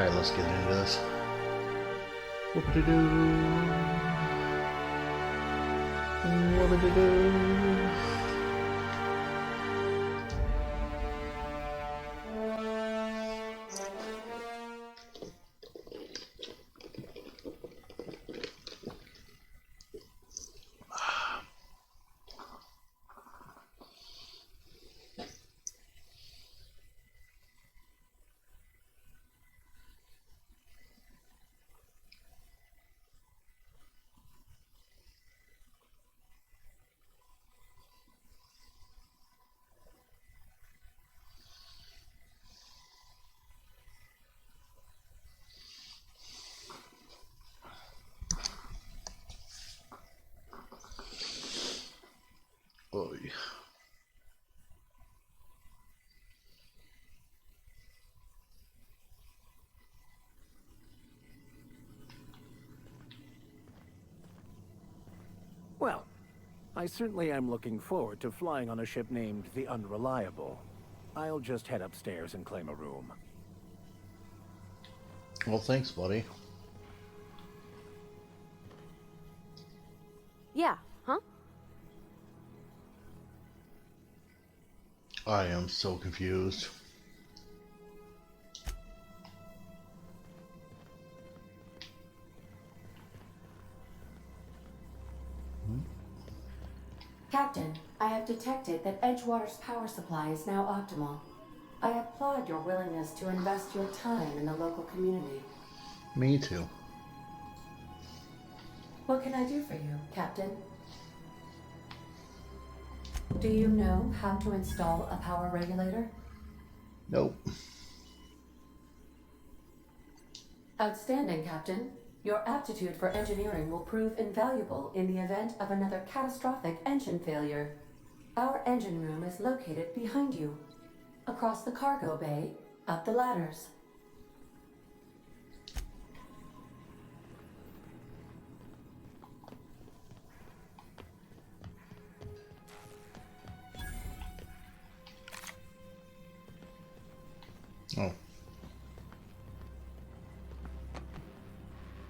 Alright, let's get into this. Whoop-a-doo-doo. Whoop-a-doo-doo. buddy. Well, I certainly am looking forward to flying on a ship named the Unreliable. I'll just head upstairs and claim a room. Well, thanks, buddy. Yeah, huh? I am so confused. Captain, I have detected that Edgewater's power supply is now optimal. I applaud your willingness to invest your time in the local community. Me too. What can I do for you, Captain? Do you know how to install a power regulator? Nope. Outstanding, Captain. Your aptitude for engineering will prove invaluable in the event of another catastrophic engine failure. Our engine room is located behind you, across the cargo bay, up the ladders. Oh.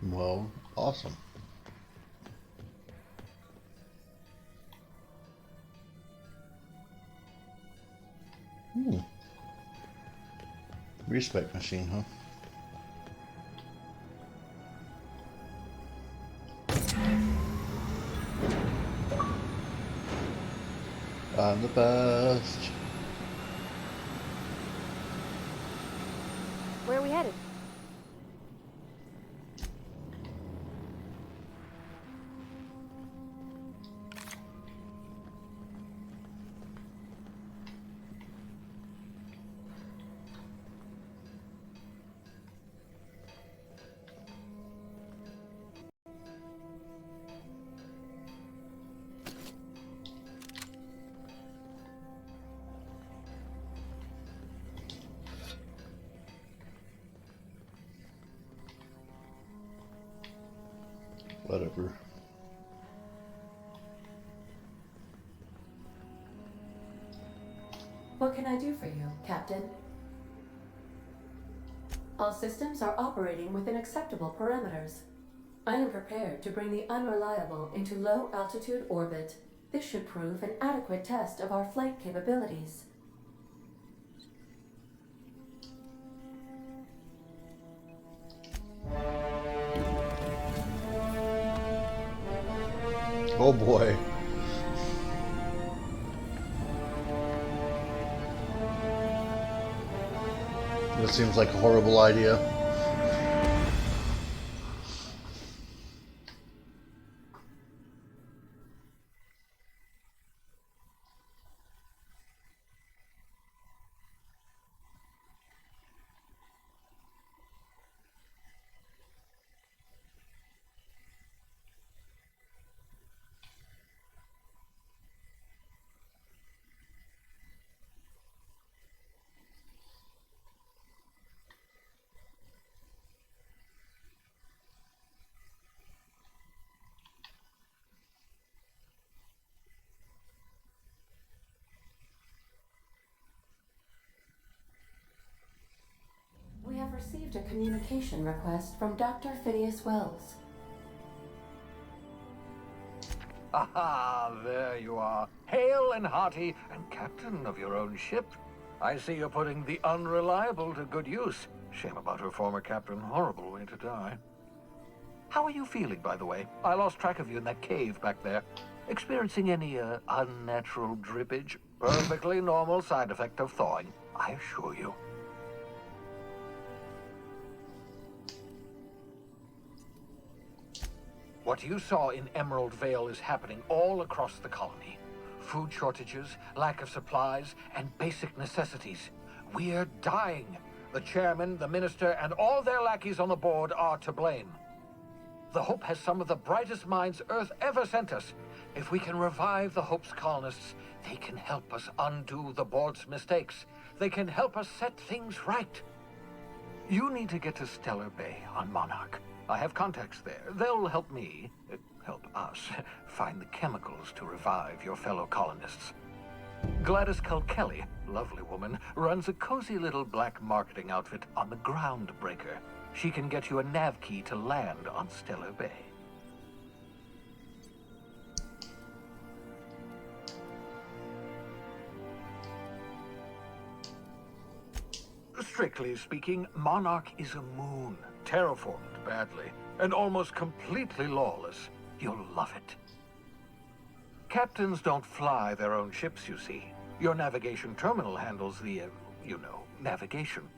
Well, awesome. Respect machine, huh? I'm the best. Where are we headed? Whatever. What can I do for you, Captain? All systems are operating within acceptable parameters. I am prepared to bring the Unreliable into low-altitude orbit. This should prove an adequate test of our flight capabilities. Oh boy. That seems like a horrible idea. We have received a communication request from Dr. Phineas Wells. Aha, there you are. Hale and hearty, and captain of your own ship. I see you're putting the Unreliable to good use. Shame about her former captain. Horrible way to die. How are you feeling, by the way? I lost track of you in that cave back there. Experiencing any, unnatural drippage? Perfectly normal side effect of thawing, I assure you. What you saw in Emerald Vale is happening all across the colony. Food shortages, lack of supplies, and basic necessities. We're dying. The chairman, the minister, and all their lackeys on the board are to blame. The Hope has some of the brightest minds Earth ever sent us. If we can revive the Hope's colonists, they can help us undo the board's mistakes. They can help us set things right. You need to get to Stellar Bay on Monarch. I have contacts there. They'll help me, help us, find the chemicals to revive your fellow colonists. Gladys Culkelly, lovely woman, runs a cozy little black marketing outfit on the Groundbreaker. She can get you a nav key to land on Stellar Bay. Strictly speaking, Monarch is a moon, terraformed badly, and almost completely lawless. You'll love it. Captains don't fly their own ships, you see. Your navigation terminal handles the, navigation.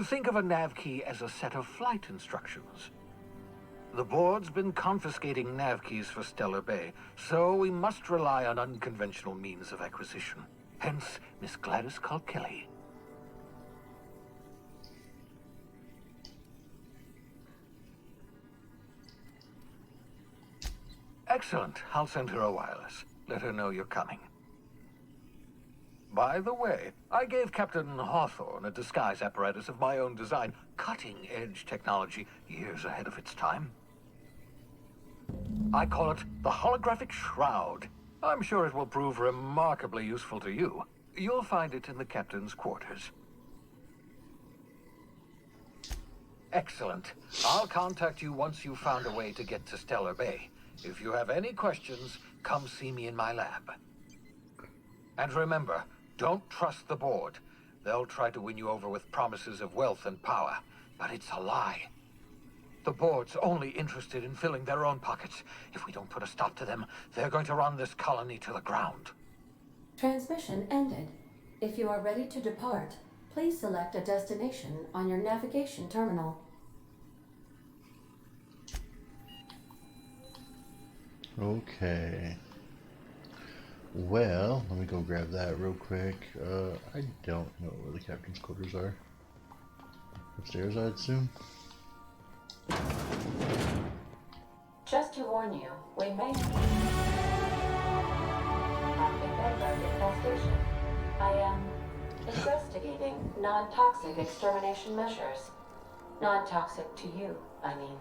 Think of a nav key as a set of flight instructions. The board's been confiscating nav keys for Stellar Bay, so we must rely on unconventional means of acquisition. Hence, Miss Gladys Culkelly. Excellent. I'll send her a wireless. Let her know you're coming. By the way, I gave Captain Hawthorne a disguise apparatus of my own design. Cutting-edge technology, years ahead of its time. I call it the Holographic Shroud. I'm sure it will prove remarkably useful to you. You'll find it in the captain's quarters. Excellent. I'll contact you once you've found a way to get to Stellar Bay. If you have any questions, come see me in my lab. And remember, don't trust the board. They'll try to win you over with promises of wealth and power, but it's a lie. The board's only interested in filling their own pockets. If we don't put a stop to them, they're going to run this colony to the ground. Transmission ended. If you are ready to depart, please select a destination on your navigation terminal. Okay. Well, let me go grab that real quick. I don't know where the captain's quarters are. Upstairs, I'd assume. Just to warn you, we may have a bedbug infestation. I am investigating non-toxic extermination measures. Non-toxic to you, I mean.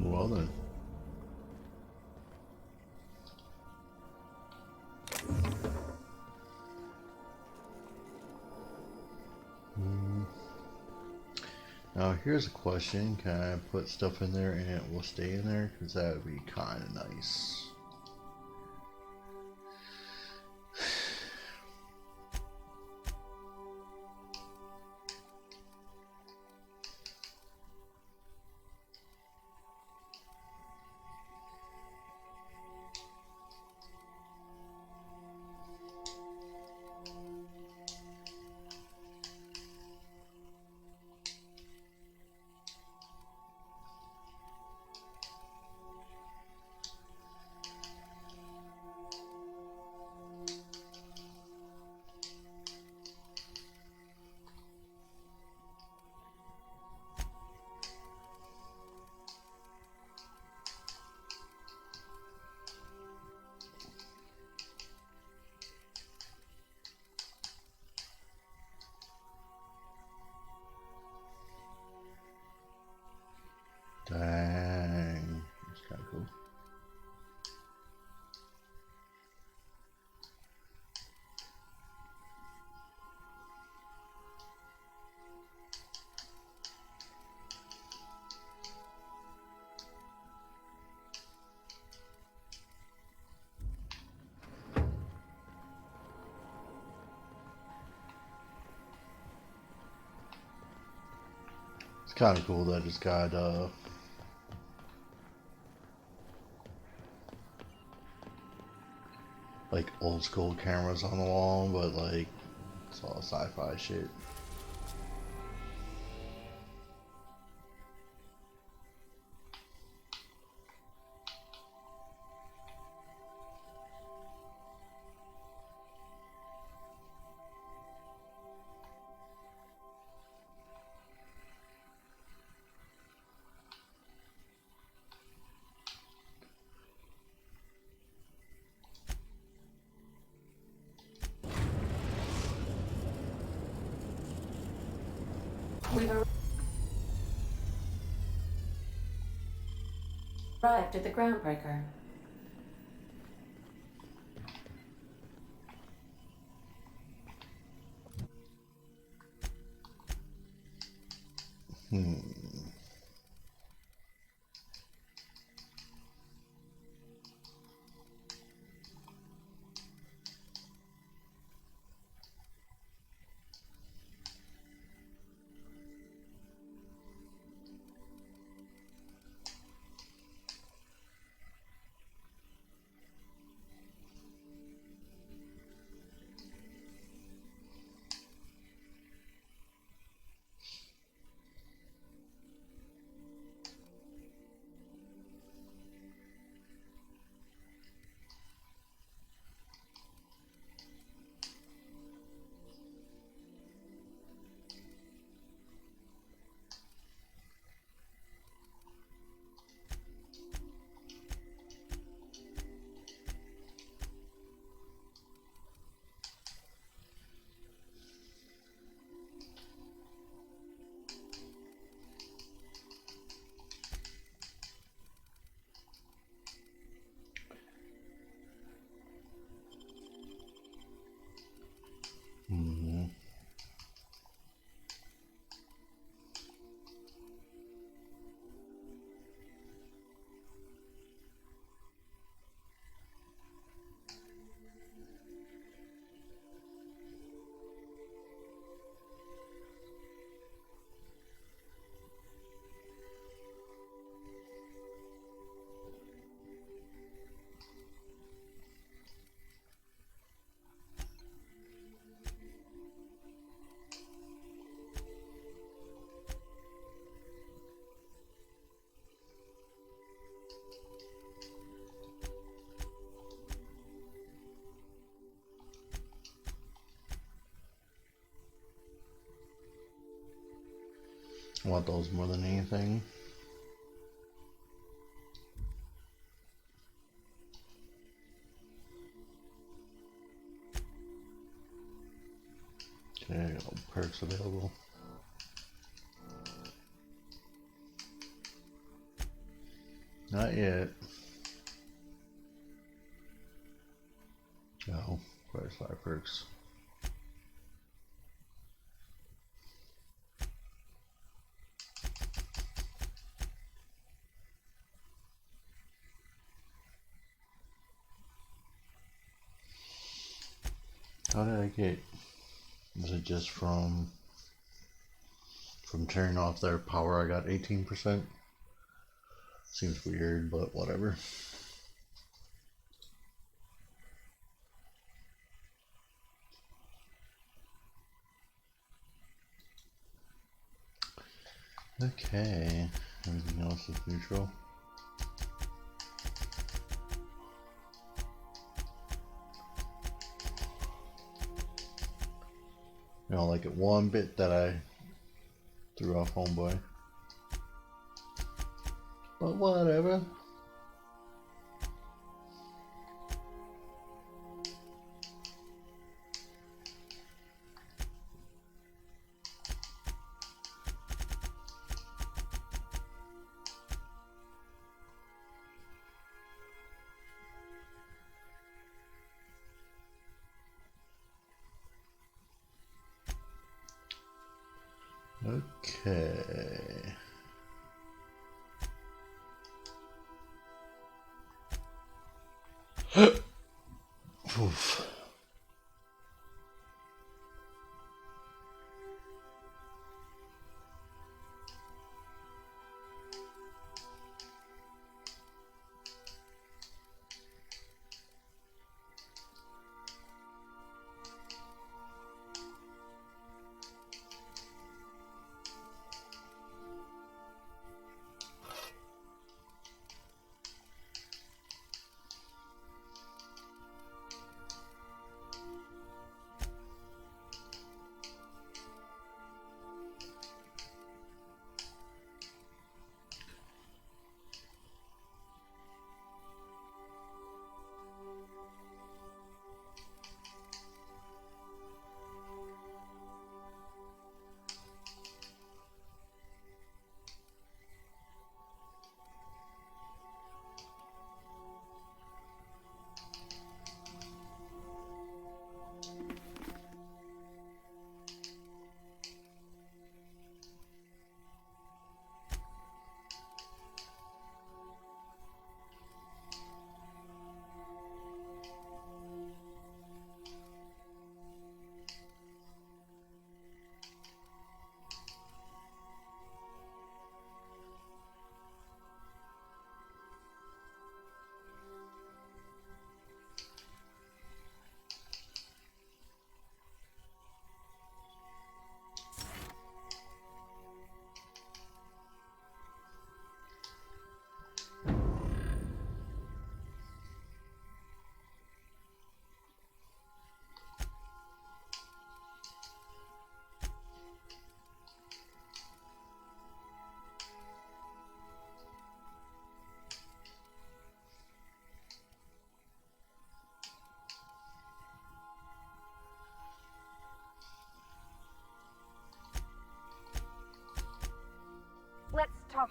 Well then. Now here's a question, can I put stuff in there and it will stay in there? Because that would be kind of nice. Kind of cool that it's got like old school cameras on the wall, but like it's all sci-fi shit. We've arrived at the Groundbreaker. I want those more than anything. Okay, all perks available. Not yet. No, price 5 perks. How did I get? Was it just from turning off their power? I got 18%. Seems weird, but whatever. Okay, everything else is neutral. You know, like at one bit that I threw off Homeboy. But whatever. Okay. Oof.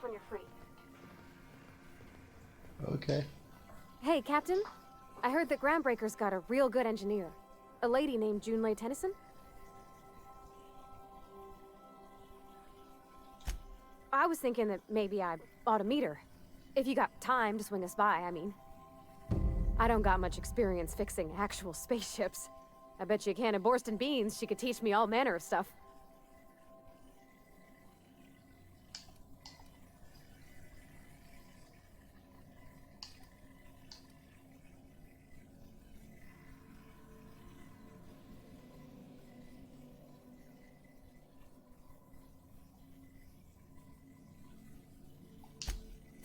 when you're free. Okay. Hey, Captain. I heard that Groundbreaker's got a real good engineer. A lady named Junlei Tennyson? I was thinking that maybe I ought to meet her. If you got time to swing us by, I mean. I don't got much experience fixing actual spaceships. I bet you a can of Borston beans she could teach me all manner of stuff.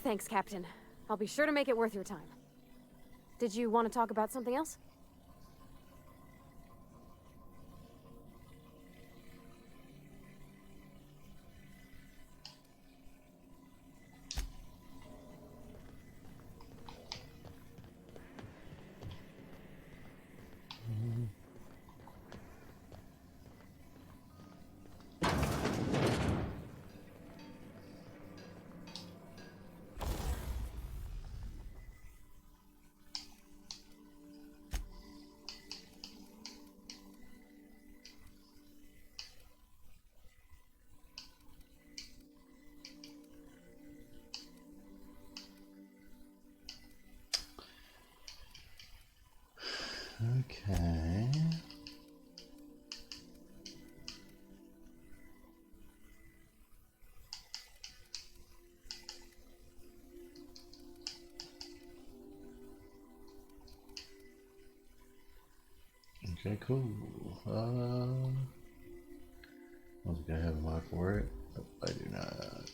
Thanks, Captain. I'll be sure to make it worth your time. Did you want to talk about something else? Okay. Okay, cool. I don't think I have a mod for it. Nope, I do not.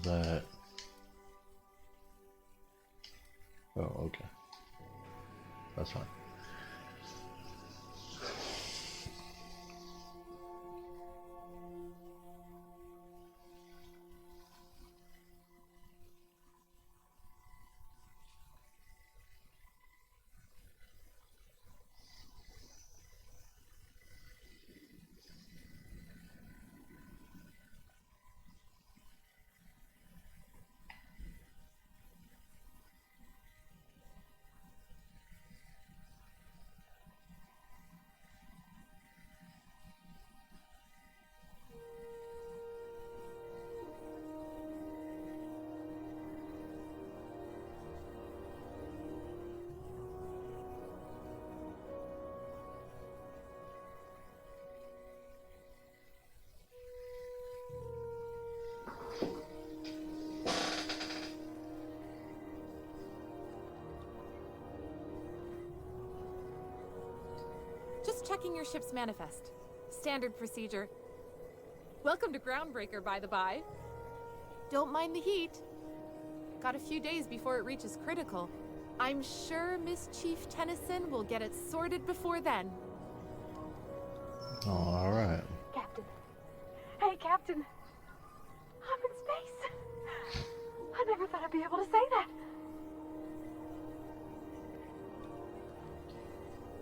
Where's that? Oh, okay. That's fine. Just checking your ship's manifest. Standard procedure. Welcome to Groundbreaker, by the by. Don't mind the heat. Got a few days before it reaches critical. I'm sure Miss Chief Tennyson will get it sorted before then. Oh, all right. Captain. Hey, Captain. I'm in space. I never thought I'd be able to say that.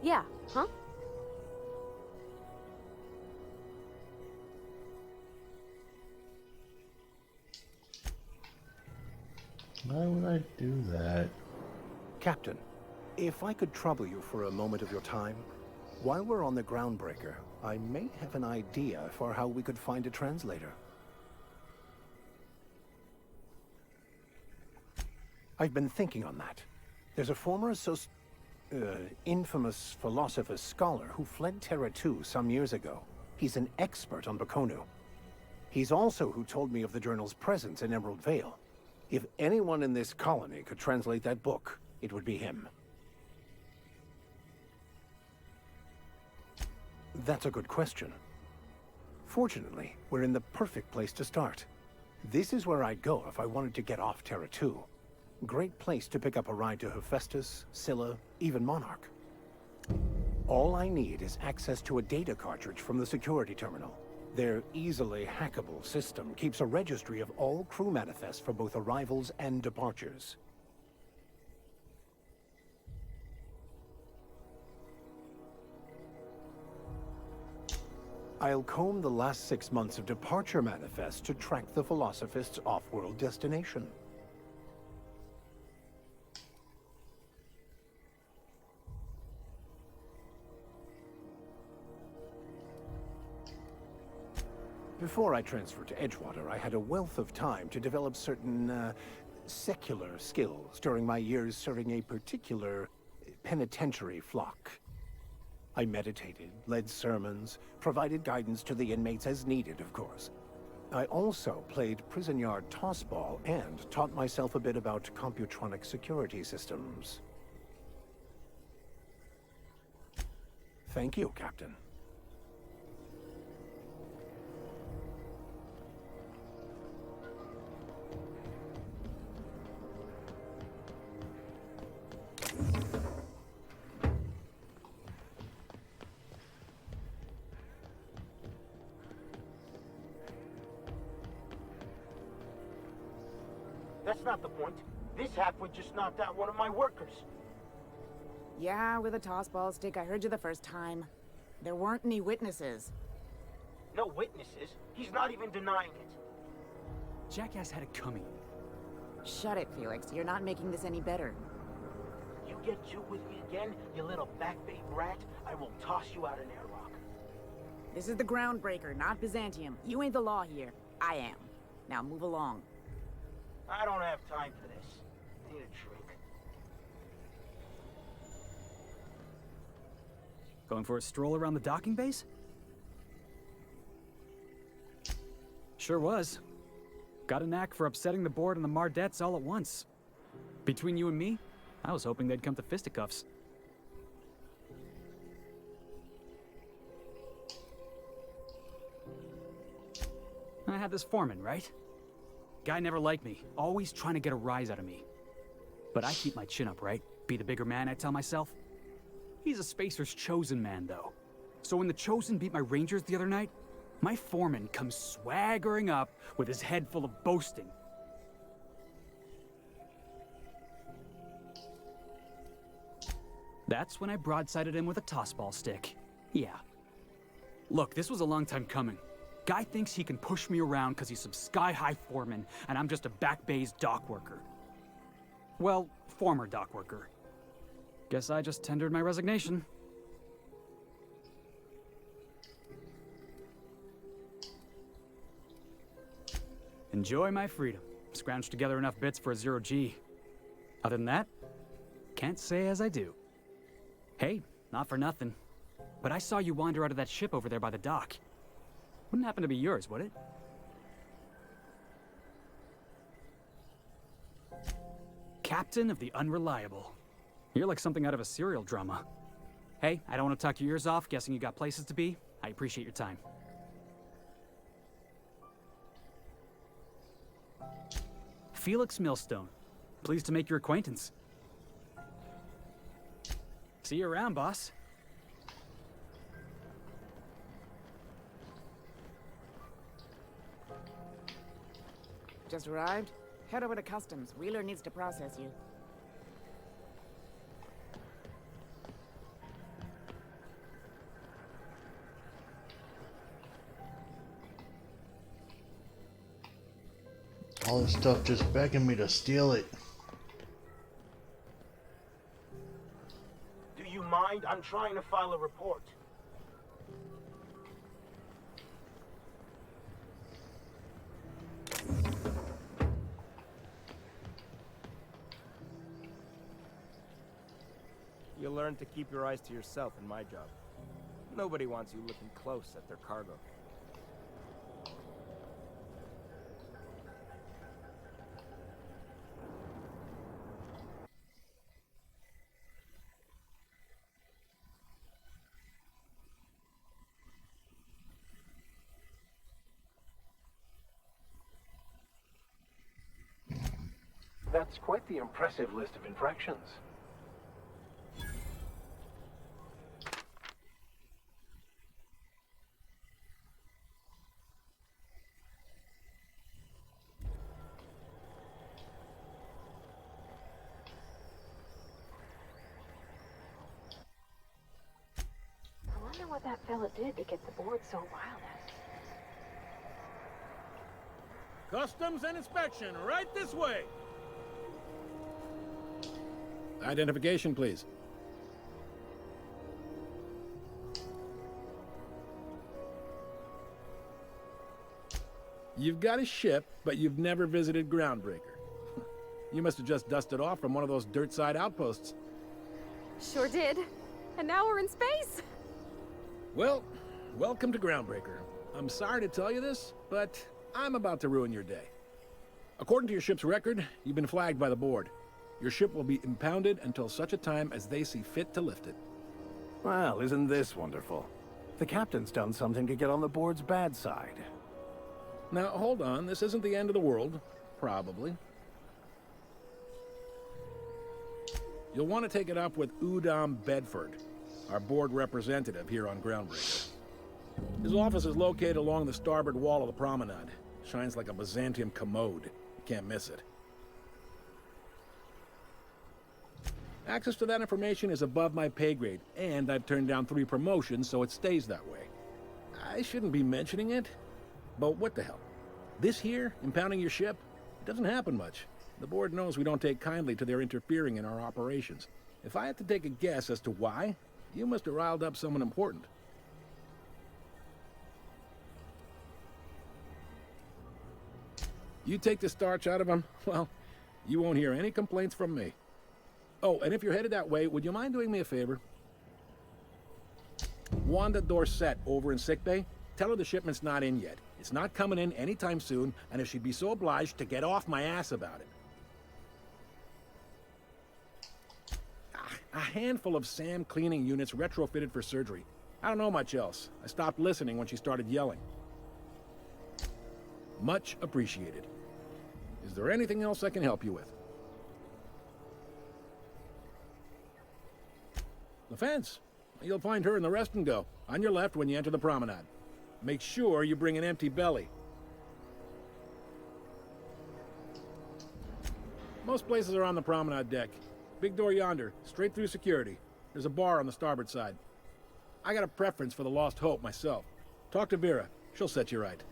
Yeah, huh? Why would I do that? Captain, if I could trouble you for a moment of your time, while we're on the Groundbreaker, I may have an idea for how we could find a translator. I've been thinking on that. There's a former infamous philosopher scholar who fled Terra 2 some years ago. He's an expert on Bakonu. He's also who told me of the journal's presence in Emerald Vale. If anyone in this colony could translate that book, it would be him. That's a good question. Fortunately, we're in the perfect place to start. This is where I'd go if I wanted to get off Terra 2. Great place to pick up a ride to Hephaestus, Scylla, even Monarch. All I need is access to a data cartridge from the security terminal. Their easily hackable system keeps a registry of all crew manifests for both arrivals and departures. I'll comb the last 6 months of departure manifests to track the Philosophist's off-world destination. Before I transferred to Edgewater, I had a wealth of time to develop certain, secular skills during my years serving a particular penitentiary flock. I meditated, led sermons, provided guidance to the inmates as needed, of course. I also played prison yard tossball and taught myself a bit about computronic security systems. Thank you, Captain. That's not the point. This halfwit just knocked out one of my workers. Yeah, with a tossball stick. I heard you the first time. There weren't any witnesses. No witnesses. He's not even denying it. Jackass had it coming. Shut it, Felix. You're not making this any better. You get you with me again, you little backbait rat, I will toss you out an airlock. This is the Groundbreaker, not Byzantium. You ain't the law here. I am. Now move along. I don't have time for this. I need a drink. Going for a stroll around the docking base? Sure was. Got a knack for upsetting the board and the Mardettes all at once. Between you and me, I was hoping they'd come to fisticuffs. I had this foreman, right? Guy never liked me, always trying to get a rise out of me. But I keep my chin up, right? Be the bigger man, I tell myself. He's a Spacer's chosen man, though. So when the Chosen beat my Rangers the other night, my foreman comes swaggering up with his head full of boasting. That's when I broadsided him with a tossball stick. Yeah. Look, this was a long time coming. Guy thinks he can push me around because he's some sky-high foreman, and I'm just a back bay's dock worker. Well, former dock worker. Guess I just tendered my resignation. Enjoy my freedom. Scrounged together enough bits for a 0G. Other than that, can't say as I do. Hey, not for nothing, but I saw you wander out of that ship over there by the dock. Wouldn't happen to be yours, would it? Captain of the Unreliable. You're like something out of a serial drama. Hey, I don't want to talk your ears off, guessing you got places to be. I appreciate your time. Felix Millstone. Pleased to make your acquaintance. See you around, boss. Just arrived? Head over to customs. Wheeler needs to process you. All this stuff just begging me to steal it. Do you mind? I'm trying to file a report. You learn to keep your eyes to yourself in my job. Nobody wants you looking close at their cargo. That's quite the impressive list of infractions. I wonder what that fella did to get the board so wild. Customs and inspection, right this way. Identification, please. You've got a ship, but you've never visited Groundbreaker. You must have just dusted off from one of those dirt-side outposts. Sure did. And now we're in space. Well, welcome to Groundbreaker. I'm sorry to tell you this, but I'm about to ruin your day. According to your ship's record, you've been flagged by the board. Your ship will be impounded until such a time as they see fit to lift it. Well, isn't this wonderful? The captain's done something to get on the board's bad side. Now, hold on. This isn't the end of the world. Probably. You'll want to take it up with Udom Bedford, our board representative here on Groundbreaker. His office is located along the starboard wall of the promenade. Shines like a Byzantium commode. You can't miss it. Access to that information is above my pay grade, and I've turned down 3 promotions, so it stays that way. I shouldn't be mentioning it, but what the hell? This here, impounding your ship, it doesn't happen much. The board knows we don't take kindly to their interfering in our operations. If I had to take a guess as to why, you must have riled up someone important. You take the starch out of them, well, you won't hear any complaints from me. Oh, and if you're headed that way, would you mind doing me a favor? Wanda Dorset over in sickbay, tell her the shipment's not in yet. It's not coming in anytime soon, and if she'd be so obliged to get off my ass about it. A handful of SAM cleaning units retrofitted for surgery. I don't know much else. I stopped listening when she started yelling. Much appreciated. Is there anything else I can help you with? The fence. You'll find her in the rest and go, on your left when you enter the promenade. Make sure you bring an empty belly. Most places are on the promenade deck. Big door yonder, straight through security. There's a bar on the starboard side. I got a preference for the Lost Hope myself. Talk to Vera. She'll set you right.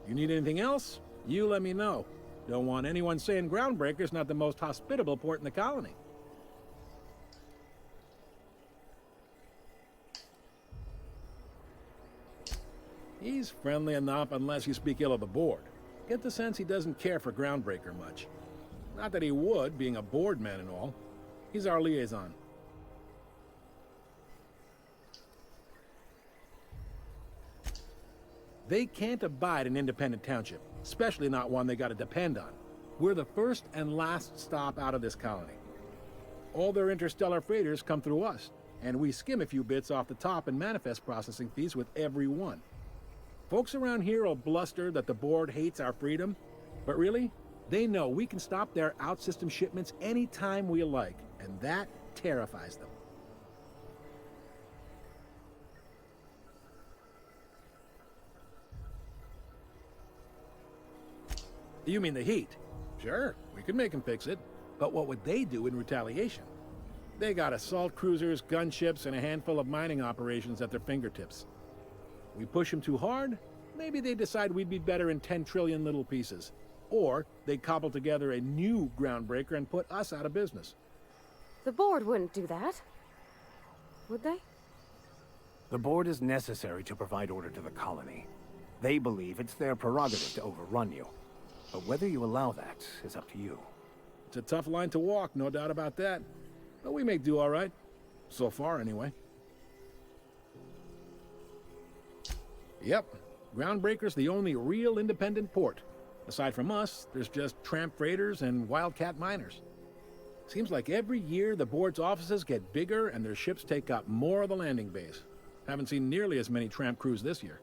You need anything else? You let me know. Don't want anyone saying Groundbreaker's not the most hospitable port in the colony. He's friendly enough unless you speak ill of the board. Get the sense he doesn't care for Groundbreaker much. Not that he would, being a board man and all. He's our liaison. They can't abide an independent township, especially not one they gotta depend on. We're the first and last stop out of this colony. All their interstellar freighters come through us, and we skim a few bits off the top in manifest processing fees with every one. Folks around here will bluster that the board hates our freedom, but really, they know we can stop their out-system shipments anytime we like, and that terrifies them. You mean the heat? Sure, we could make them fix it, but what would they do in retaliation? They got assault cruisers, gunships, and a handful of mining operations at their fingertips. We push them too hard, maybe they decide we'd be better in 10 trillion little pieces. Or they cobble together a new Groundbreaker and put us out of business. The board wouldn't do that. Would they? The board is necessary to provide order to the colony. They believe it's their prerogative to overrun you. But whether you allow that is up to you. It's a tough line to walk, no doubt about that. But we may do all right. So far, anyway. Yep, Groundbreaker's the only real independent port. Aside from us, there's just tramp freighters and wildcat miners. Seems like every year the board's offices get bigger and their ships take up more of the landing base. Haven't seen nearly as many tramp crews this year.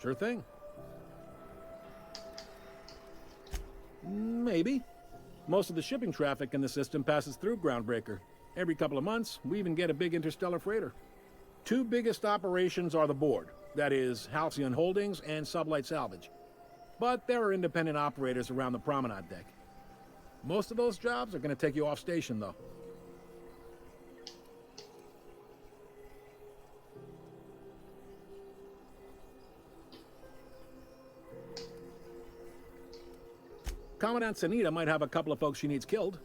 Sure thing. Maybe. Most of the shipping traffic in the system passes through Groundbreaker. Every couple of months, we even get a big interstellar freighter. Two biggest operations are the board. That is, Halcyon Holdings and Sublight Salvage. But there are independent operators around the promenade deck. Most of those jobs are going to take you off station, though. Commandant Sanita might have a couple of folks she needs killed.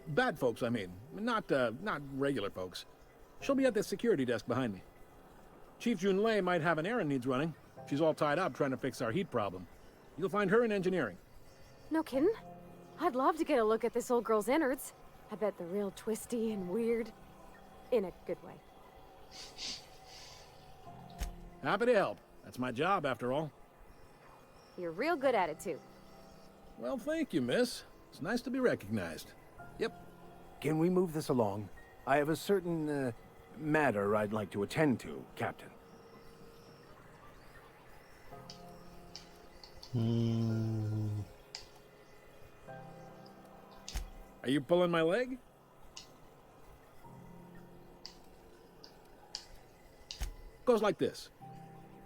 Bad folks, I mean. Not regular folks. She'll be at the security desk behind me. Chief Junlei might have an errand needs running. She's all tied up trying to fix our heat problem. You'll find her in engineering. No kidding? I'd love to get a look at this old girl's innards. I bet they're real twisty and weird. In a good way. Happy to help. That's my job, after all. You're real good at it, too. Well, thank you, miss. It's nice to be recognized. Yep. Can we move this along? I have a certain, matter I'd like to attend to, Captain. Are you pulling my leg? Goes like this.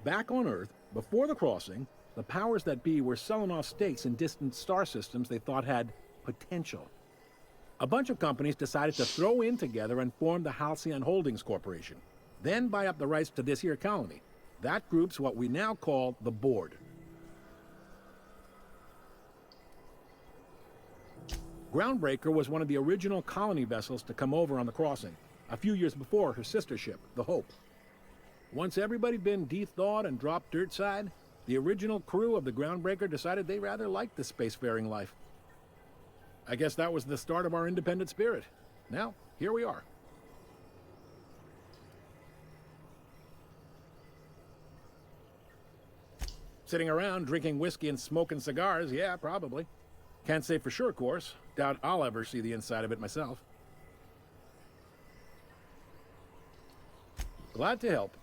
Back on Earth, before the crossing, the powers that be were selling off stakes in distant star systems they thought had potential. A bunch of companies decided to throw in together and form the Halcyon Holdings Corporation, then buy up the rights to this here colony. That group's what we now call the Board. Groundbreaker was one of the original colony vessels to come over on the crossing, a few years before her sister ship, the Hope. Once everybody'd been de-thawed and dropped dirt side, the original crew of the Groundbreaker decided they rather liked the spacefaring life. I guess that was the start of our independent spirit. Now, here we are. Sitting around drinking whiskey and smoking cigars, yeah, probably. Can't say for sure, of course. Doubt I'll ever see the inside of it myself. Glad to help.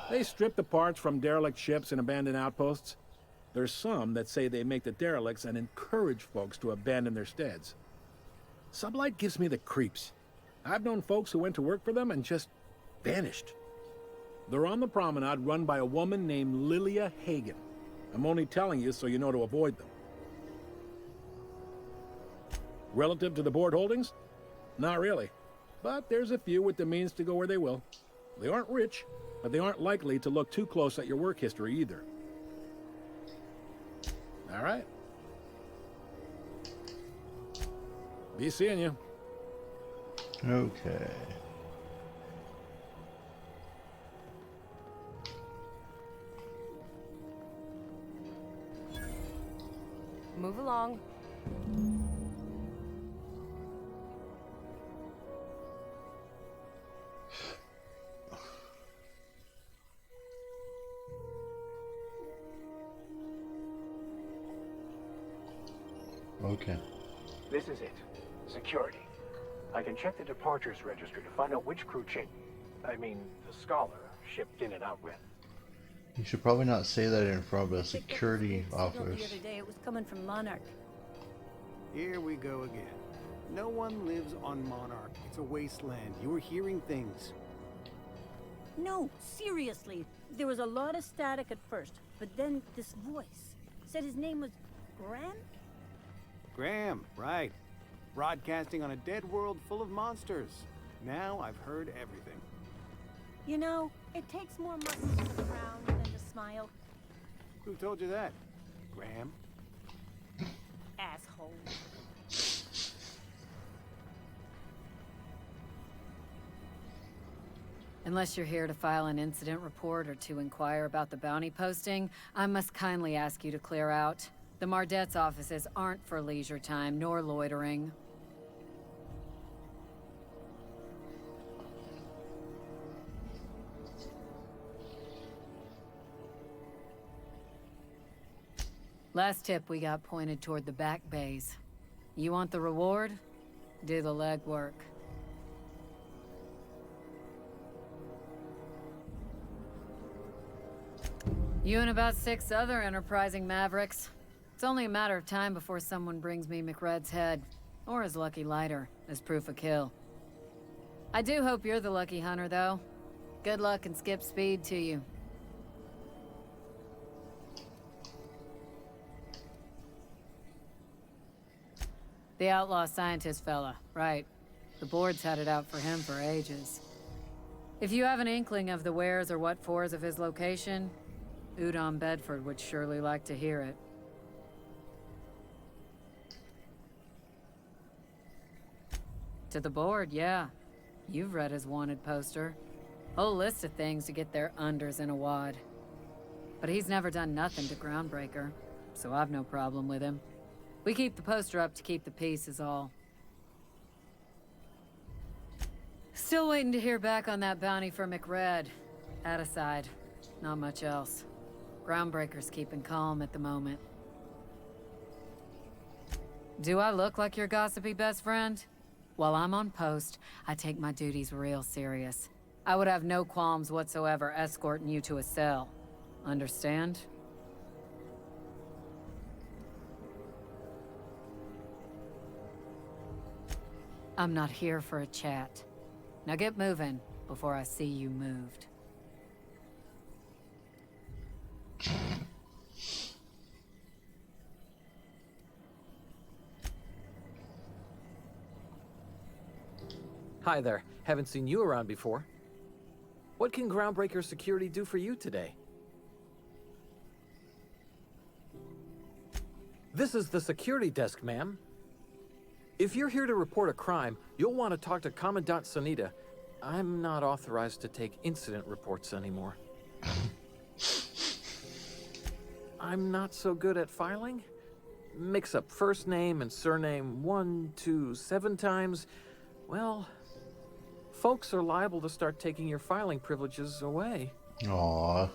They strip the parts from derelict ships and abandoned outposts. There's some that say they make the derelicts and encourage folks to abandon their steads. Sublight gives me the creeps. I've known folks who went to work for them and just vanished. They're on the promenade run by a woman named Lilia Hagen. I'm only telling you so you know to avoid them. Relative to the board holdings? Not really. But there's a few with the means to go where they will. They aren't rich, but they aren't likely to look too close at your work history either. All right. Be seeing you. Okay. Move along. Okay. This is it. Security. I can check the departures registry to find out which crew the Scholar, shipped in and out with. You should probably not say that in front of a security The office. other day it was coming from Monarch. Here we go again. No one lives on Monarch. It's a wasteland. You were hearing things. No, seriously. There was a lot of static at first, but then this voice said his name was Graham? Graham, right. Broadcasting on a dead world full of monsters. Now I've heard everything. You know, it takes more muscles to frown than to smile. Who told you that? Graham? Asshole. Unless you're here to file an incident report or to inquire about the bounty posting, I must kindly ask you to clear out. The Mardet's offices aren't for leisure time nor loitering. Last tip we got pointed toward the back bays. You want the reward? Do the legwork. You and about 6 other enterprising mavericks. It's only a matter of time before someone brings me McRed's head, or his lucky lighter, as proof of kill. I do hope you're the lucky hunter, though. Good luck and skip speed to you. The outlaw scientist fella, right. The board's had it out for him for ages. If you have an inkling of the wheres or what-fors of his location, Udon Bedford would surely like to hear it. To the board, yeah. You've read his wanted poster. Whole list of things to get their unders in a wad. But he's never done nothing to Groundbreaker, so I've no problem with him. We keep the poster up to keep the peace is all. Still waiting to hear back on that bounty for McRed. That aside, not much else. Groundbreaker's keeping calm at the moment. Do I look like your gossipy best friend? While I'm on post, I take my duties real serious. I would have no qualms whatsoever escorting you to a cell. Understand? I'm not here for a chat. Now get moving before I see you moved. Hi there. Haven't seen you around before. What can Groundbreaker Security do for you today? This is the security desk, ma'am. If you're here to report a crime, you'll want to talk to Commandant Sonita. I'm not authorized to take incident reports anymore. I'm not so good at filing. Mix up first name and surname 1, 2, 7 times. Well, folks are liable to start taking your filing privileges away. Aww.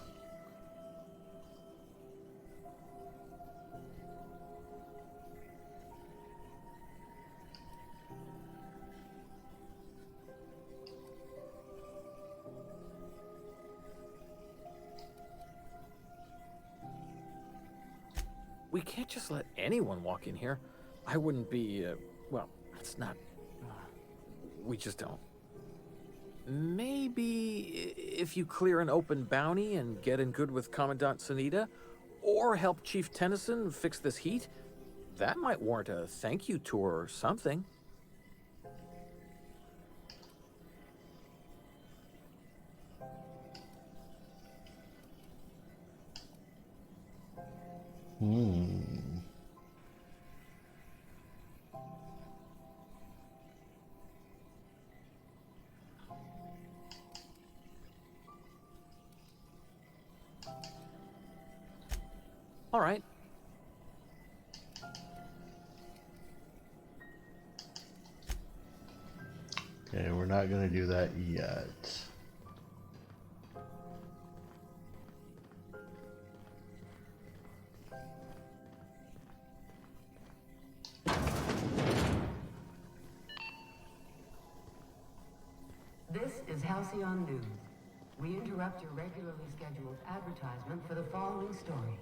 We can't just let anyone walk in here. I wouldn't be, well, that's not... we just don't. Maybe if you clear an open bounty and get in good with Commandant Sunita, or help Chief Tennyson fix this heat, that might warrant a thank you tour or something. All right. Okay, we're not gonna do that yet. This is Halcyon News. We interrupt your regularly scheduled advertisement for the following story.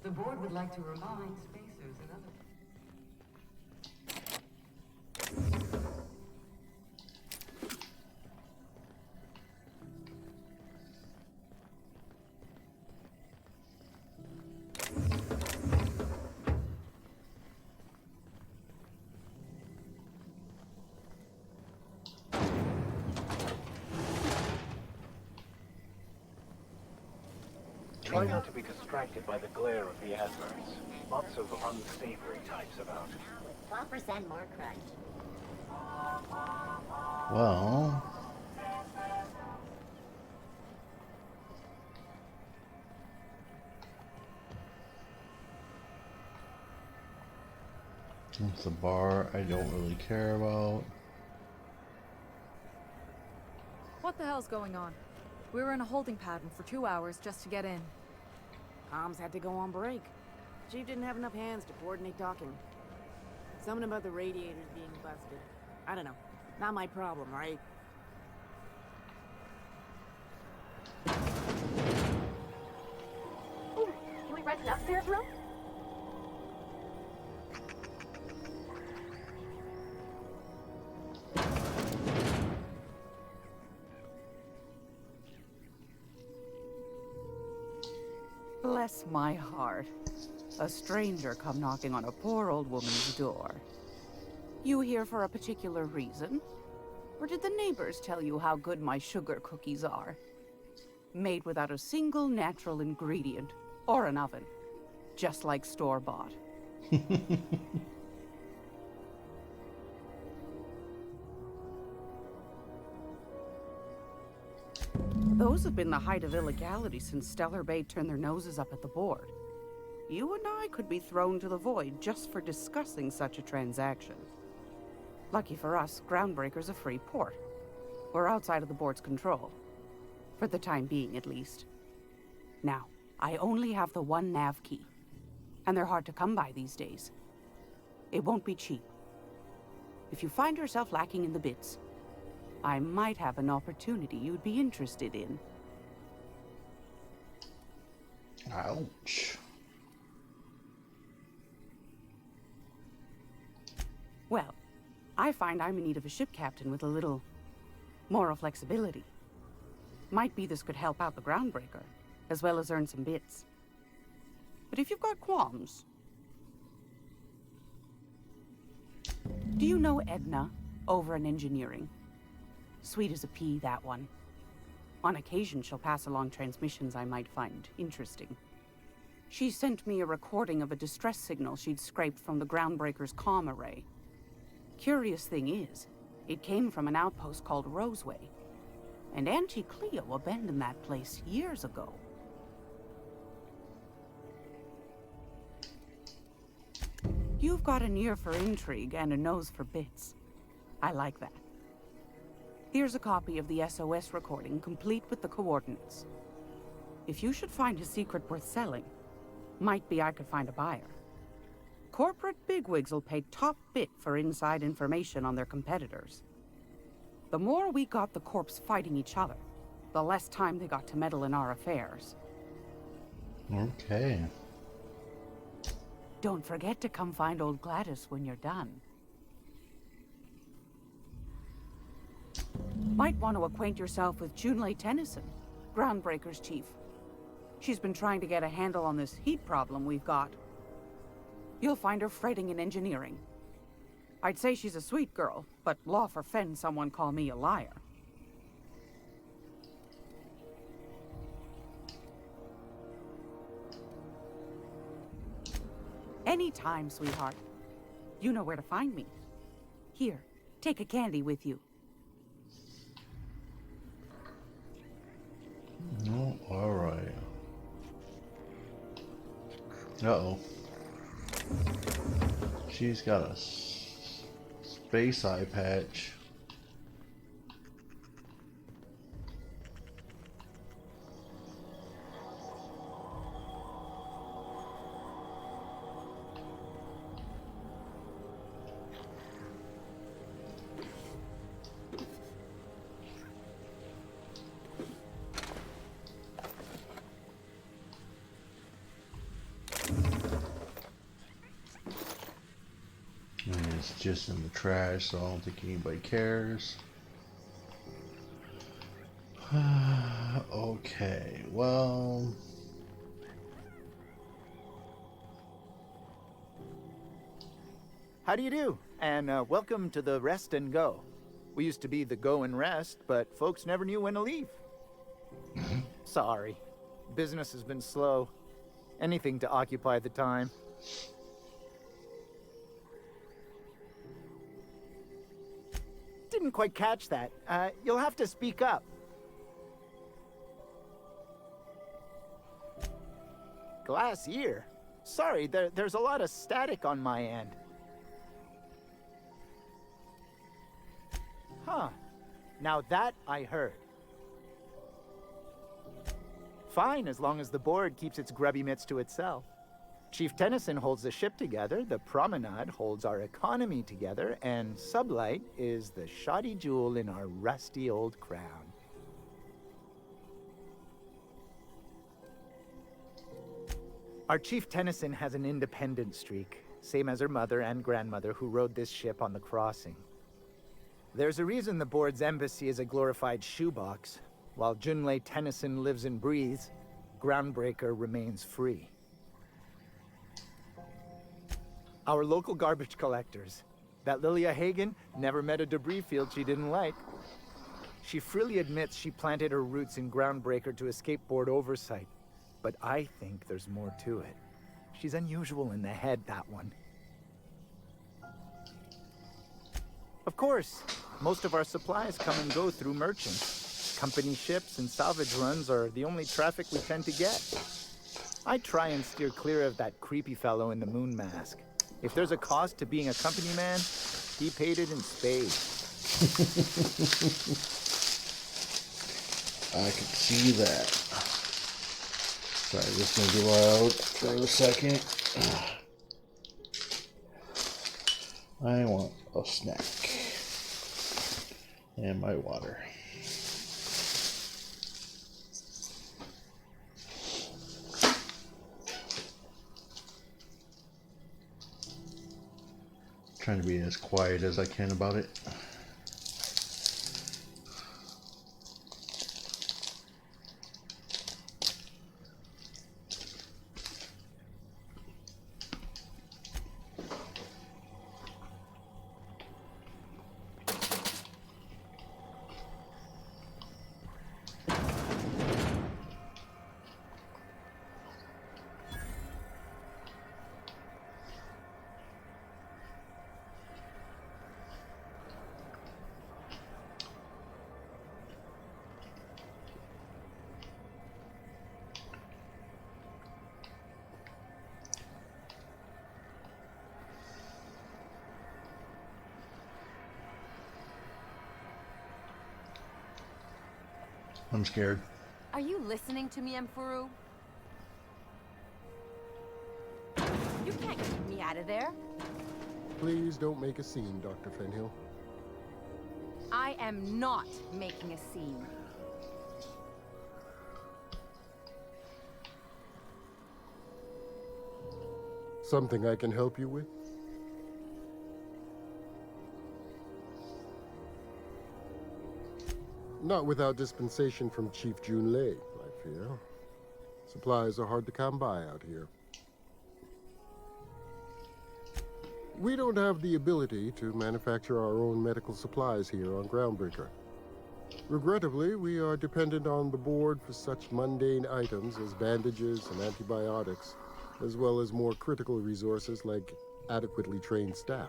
The board would like to remind spacers and other... Try not to be distracted by the glare of the adverts. Lots of unsavory types about. 12% more crunch. Well, it's a bar I don't really care about. What the hell's going on? We were in a holding pattern for 2 hours just to get in. Comms had to go on break. Chief didn't have enough hands to coordinate docking. Something about the radiators being busted. I don't know. Not my problem, right? Ooh, can we rent an upstairs room? Bless my heart. A stranger come knocking on a poor old woman's door. You here for a particular reason? Or did the neighbors tell you how good my sugar cookies are? Made without a single natural ingredient, or an oven. Just like store-bought. Those have been the height of illegality since Stellar Bay turned their noses up at the board. You and I could be thrown to the void just for discussing such a transaction. Lucky for us, Groundbreaker's a free port. We're outside of the board's control. For the time being, at least. Now, I only have the one nav key. And they're hard to come by these days. It won't be cheap. If you find yourself lacking in the bits, I might have an opportunity you'd be interested in. Ouch. Well, I find I'm in need of a ship captain with a little moral flexibility. Might be this could help out the Groundbreaker, as well as earn some bits. But if you've got qualms... Do you know Edna, over in engineering? Sweet as a pea, that one. On occasion, she'll pass along transmissions I might find interesting. She sent me a recording of a distress signal she'd scraped from the Groundbreaker's comm array. Curious thing is, it came from an outpost called Roseway. And Auntie Cleo abandoned that place years ago. You've got an ear for intrigue and a nose for bits. I like that. Here's a copy of the SOS recording, complete with the coordinates. If you should find a secret worth selling, might be I could find a buyer. Corporate bigwigs will pay top bit for inside information on their competitors. The more we got the corps fighting each other, the less time they got to meddle in our affairs. Okay. Don't forget to come find old Gladys when you're done. Might want to acquaint yourself with Junlei Tennyson, Groundbreaker's chief. She's been trying to get a handle on this heat problem we've got. You'll find her fretting in engineering. I'd say she's a sweet girl, but law forfend someone call me a liar. Anytime, sweetheart. You know where to find me. Here, take a candy with you. Oh, alright. Uh-oh. She's got a space eye patch. It's just in the trash, so I don't think anybody cares. Okay, well... How do you do? And welcome to the Rest and Go. We used to be the Go and Rest, but folks never knew when to leave. Sorry. Business has been slow. Anything to occupy the time. Didn't quite catch that. You'll have to speak up. Glass ear? Sorry, there's a lot of static on my end. Huh. Now that I heard. Fine, as long as the board keeps its grubby mitts to itself. Chief Tennyson holds the ship together, the Promenade holds our economy together, and Sublight is the shoddy jewel in our rusty old crown. Our Chief Tennyson has an independent streak, same as her mother and grandmother who rode this ship on the crossing. There's a reason the board's embassy is a glorified shoebox. While Junlei Tennyson lives and breathes, Groundbreaker remains free. Our local garbage collectors. That Lilia Hagen never met a debris field she didn't like. She freely admits she planted her roots in Groundbreaker to escape board oversight. But I think there's more to it. She's unusual in the head, that one. Of course, most of our supplies come and go through merchants. Company ships and salvage runs are the only traffic we tend to get. I try and steer clear of that creepy fellow in the moon mask. If there's a cost to being a company man, he paid it in spades. I can see that. Sorry, this is gonna be loud for a second. I want a snack. And my water. Trying to be as quiet as I can about it. I'm scared. Are you listening to me, Emfuru? You can't keep me out of there. Please don't make a scene, Dr. Fenhill. I am not making a scene. Something I can help you with? Not without dispensation from Chief Junlei, I fear. Supplies are hard to come by out here. We don't have the ability to manufacture our own medical supplies here on Groundbreaker. Regrettably, we are dependent on the board for such mundane items as bandages and antibiotics, as well as more critical resources like adequately trained staff.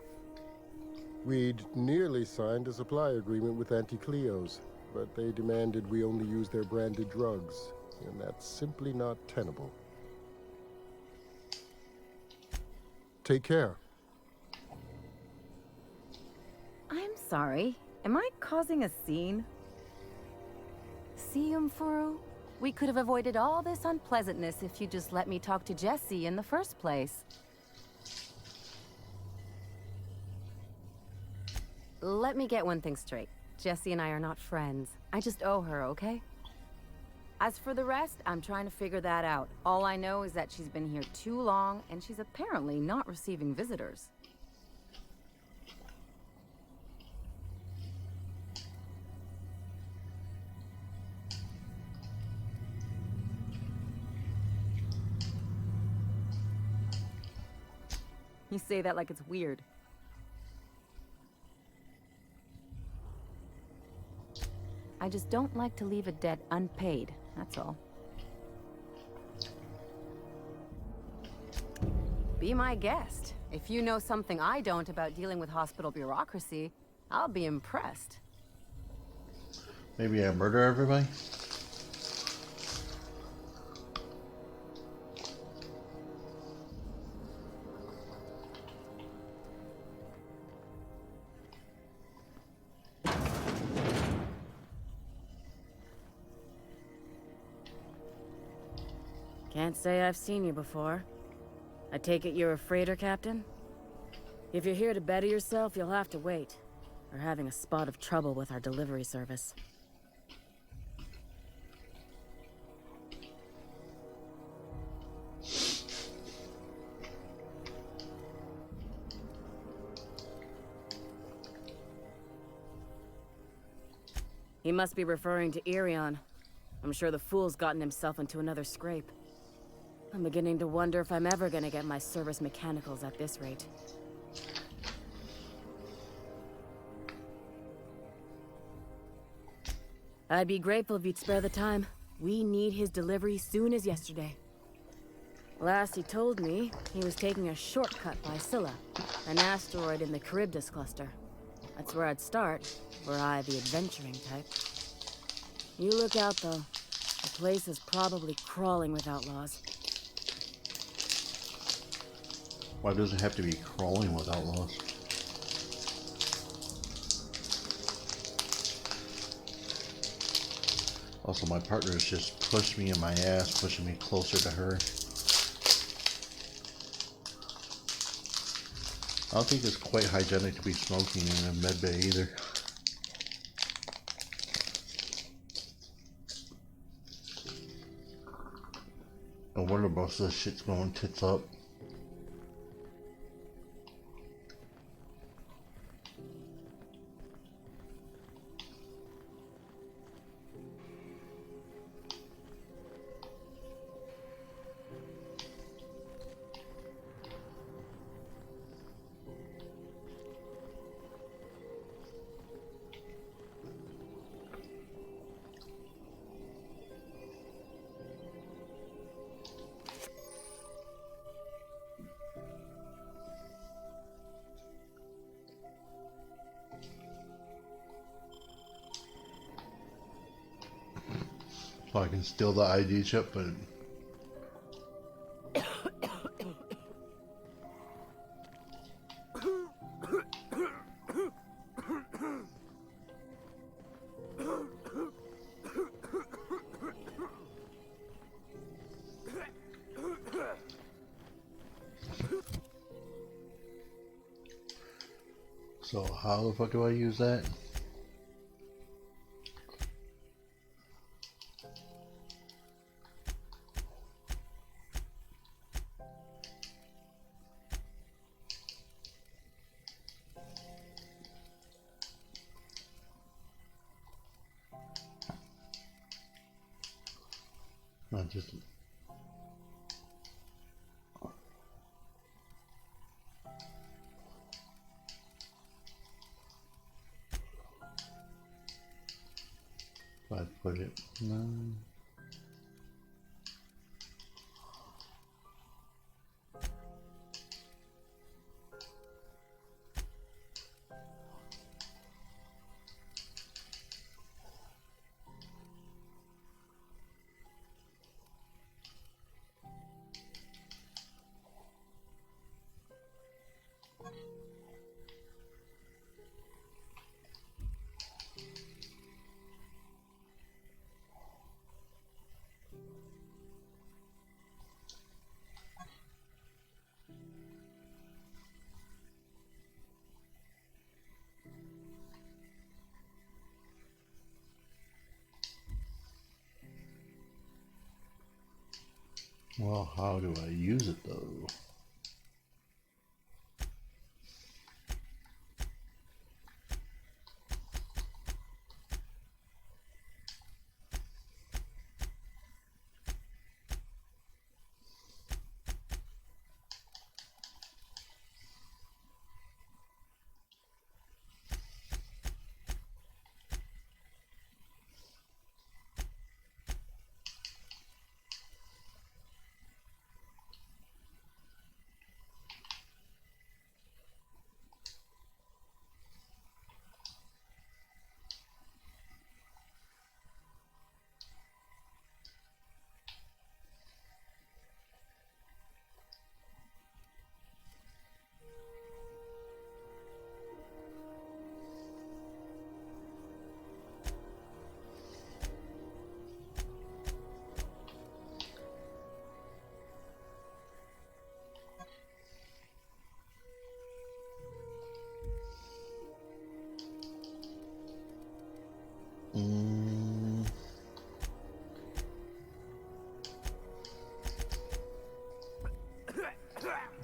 We'd nearly signed a supply agreement with Anti-Cleos, but they demanded we only use their branded drugs, and that's simply not tenable. Take care. I'm sorry. Am I causing a scene? See, Umfuru? We could have avoided all this unpleasantness if you just let me talk to Jesse in the first place. Let me get one thing straight. Jesse and I are not friends. I just owe her, okay? As for the rest, I'm trying to figure that out. All I know is that she's been here too long, and she's apparently not receiving visitors. You say that like it's weird. I just don't like to leave a debt unpaid, that's all. Be my guest. If you know something I don't about dealing with hospital bureaucracy, I'll be impressed. Maybe I murder everybody? Can't say I've seen you before. I take it you're a freighter captain? If you're here to better yourself, you'll have to wait. We're having a spot of trouble with our delivery service. He must be referring to Irion. I'm sure the fool's gotten himself into another scrape. I'm beginning to wonder if I'm ever gonna get my service mechanicals at this rate. I'd be grateful if you'd spare the time. We need his delivery soon as yesterday. Last he told me, he was taking a shortcut by Scylla, an asteroid in the Charybdis cluster. That's where I'd start, were I the adventuring type. You look out, though. The place is probably crawling with outlaws. Why does it have to be crawling with outlaws? Also, my partner has just pushed me in my ass, pushing me closer to her. I don't think it's quite hygienic to be smoking in a med bay either. No wonder most of this shit's going tits up. So I can steal the ID chip, but so how the fuck do I use that? Not just. If I put it. No. Well, how do I use it though?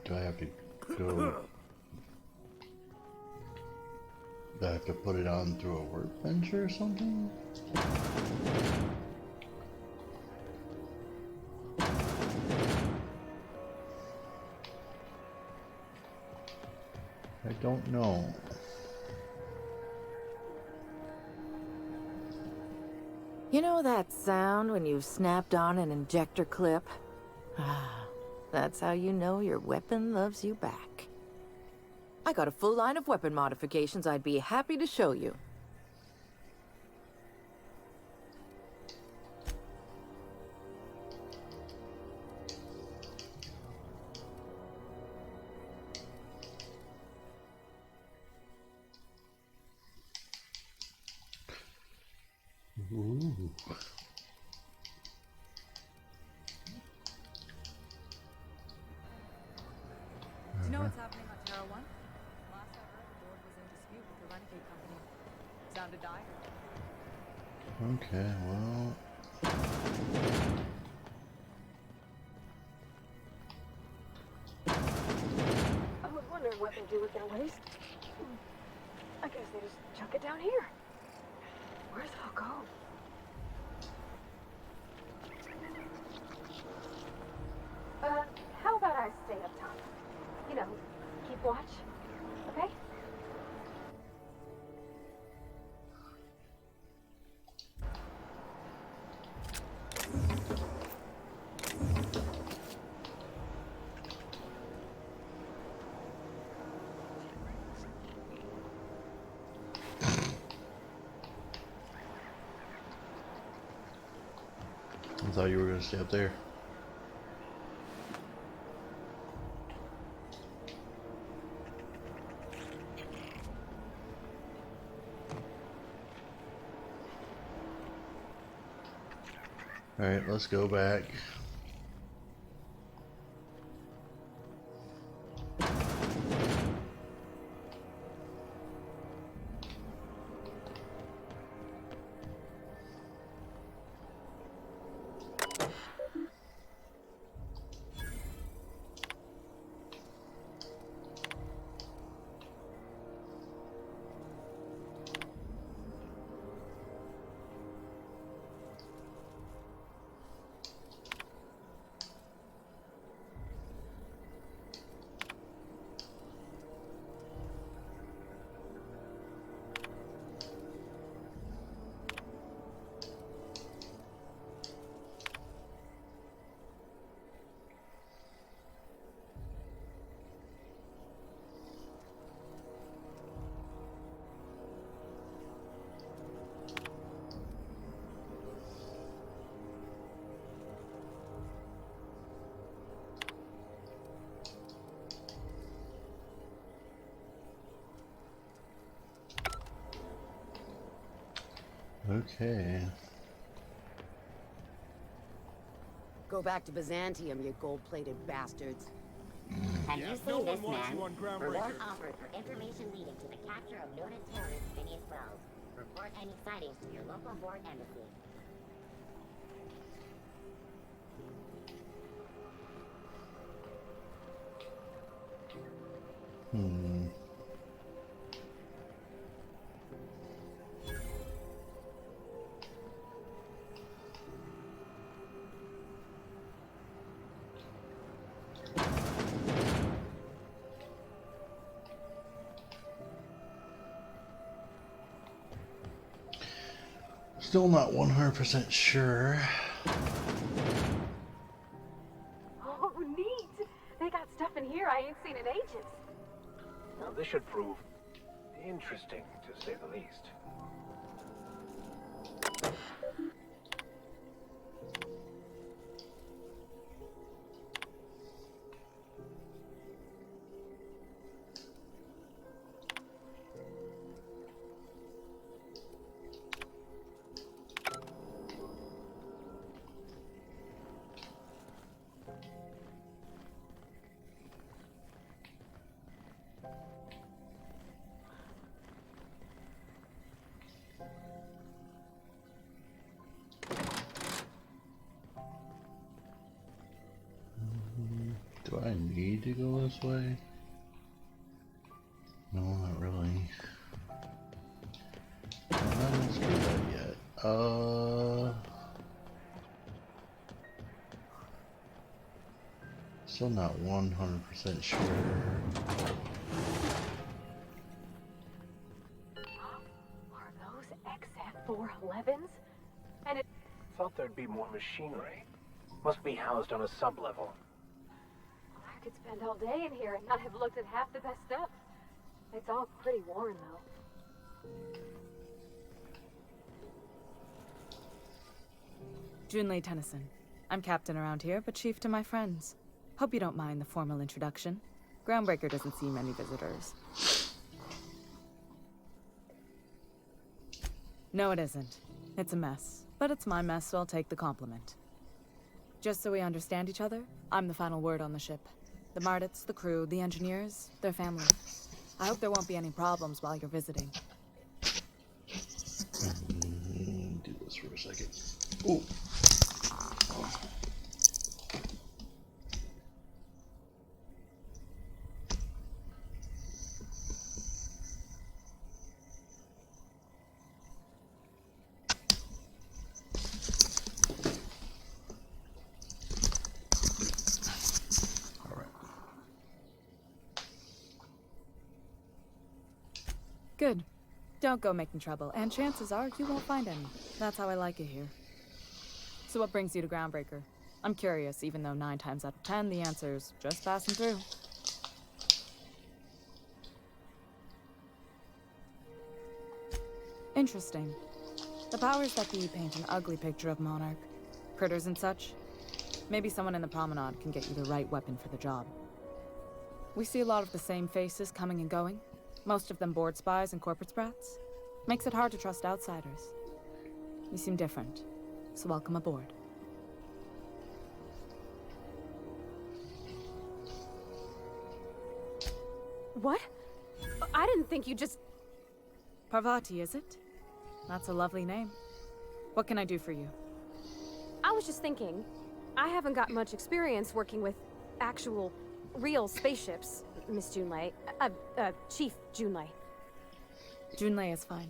Do I have to go? Do I have to put it on through a workbench or something? I don't know. You know that sound when you've snapped on an injector clip? Ah, that's how you know your weapon loves you back. I got a full line of weapon modifications I'd be happy to show you. Ooh. Do you know what's happening on Terra 1? Last I heard, the board was in dispute with the Renegade Company. Sounded dire. Okay, well. I was wondering what they do with their waste. I guess they just chuck it down here. Where's it all go? How about I stay up top? You know, keep watch, okay? I thought you were going to stay up there. Alright, let's go back. Okay. Go back to Byzantium, you gold-plated bastards. Have you seen this man? on Groundbreaker. Reward offered for information leading to the capture of noted terrorist Phineas Wells. Report any sightings to your local board embassy. Still not 100% sure. Oh, neat! They got stuff in here I ain't seen in ages. Well, this should prove interesting, to say the least. Do I need to go this way? No, not really. I'm not gonna screw that yet. Still not 100% sure. Are those XF411s? And it... Thought there'd be more machinery. Must be housed on a sub-level. I could spend all day in here and not have looked at half the best stuff. It's all pretty worn, though. Junlei Tennyson. I'm captain around here, but chief to my friends. Hope you don't mind the formal introduction. Groundbreaker doesn't see many visitors. No, it isn't. It's a mess. But it's my mess, so I'll take the compliment. Just so we understand each other, I'm the final word on the ship. The Mardits, the crew, the engineers, their family. I hope there won't be any problems while you're visiting. Do this for a second. Ooh. Good. Don't go making trouble, and chances are you won't find any. That's how I like it here. So what brings you to Groundbreaker? I'm curious, even though 9 times out of 10 the answer's just passing through. Interesting. The powers that be paint an ugly picture of Monarch. Critters and such. Maybe someone in the promenade can get you the right weapon for the job. We see a lot of the same faces coming and going. Most of them board spies and corporate sprats. Makes it hard to trust outsiders. You seem different, so welcome aboard. What? I didn't think you just... Parvati, is it? That's a lovely name. What can I do for you? I was just thinking, I haven't got much experience working with actual, real spaceships, Miss Junlei. Chief Junlei. Junlei is fine.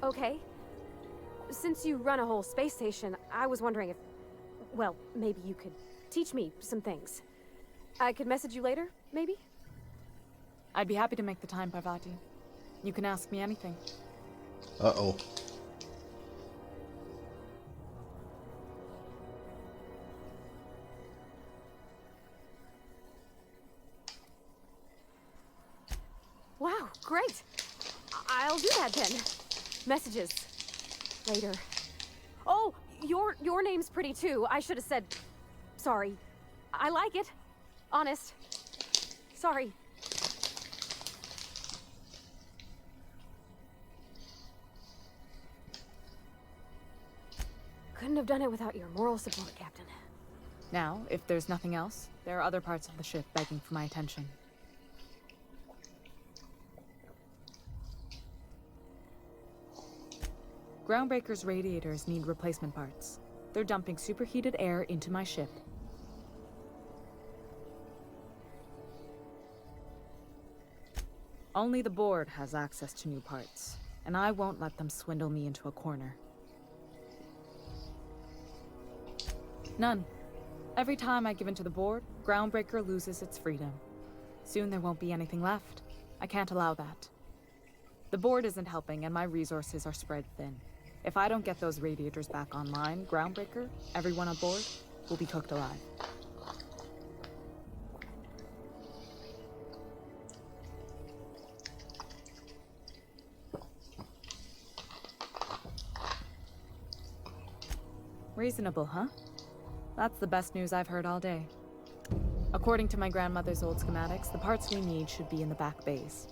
Okay. Since you run a whole space station, I was wondering if... Well, maybe you could teach me some things. I could message you later, maybe? I'd be happy to make the time, Parvati. You can ask me anything. Uh-oh. Wow, great! I'll do that then. Messages. Later. Oh, your name's pretty too. I should have said... Sorry. I like it. Honest. Sorry. Couldn't have done it without your moral support, Captain. Now, if there's nothing else, there are other parts of the ship begging for my attention. Groundbreaker's radiators need replacement parts. They're dumping superheated air into my ship. Only the board has access to new parts, and I won't let them swindle me into a corner. None. Every time I give in to the board, Groundbreaker loses its freedom. Soon there won't be anything left. I can't allow that. The board isn't helping, and my resources are spread thin. If I don't get those radiators back online, Groundbreaker, everyone on board, will be cooked alive. Reasonable, huh? That's the best news I've heard all day. According to my grandmother's old schematics, the parts we need should be in the back bays.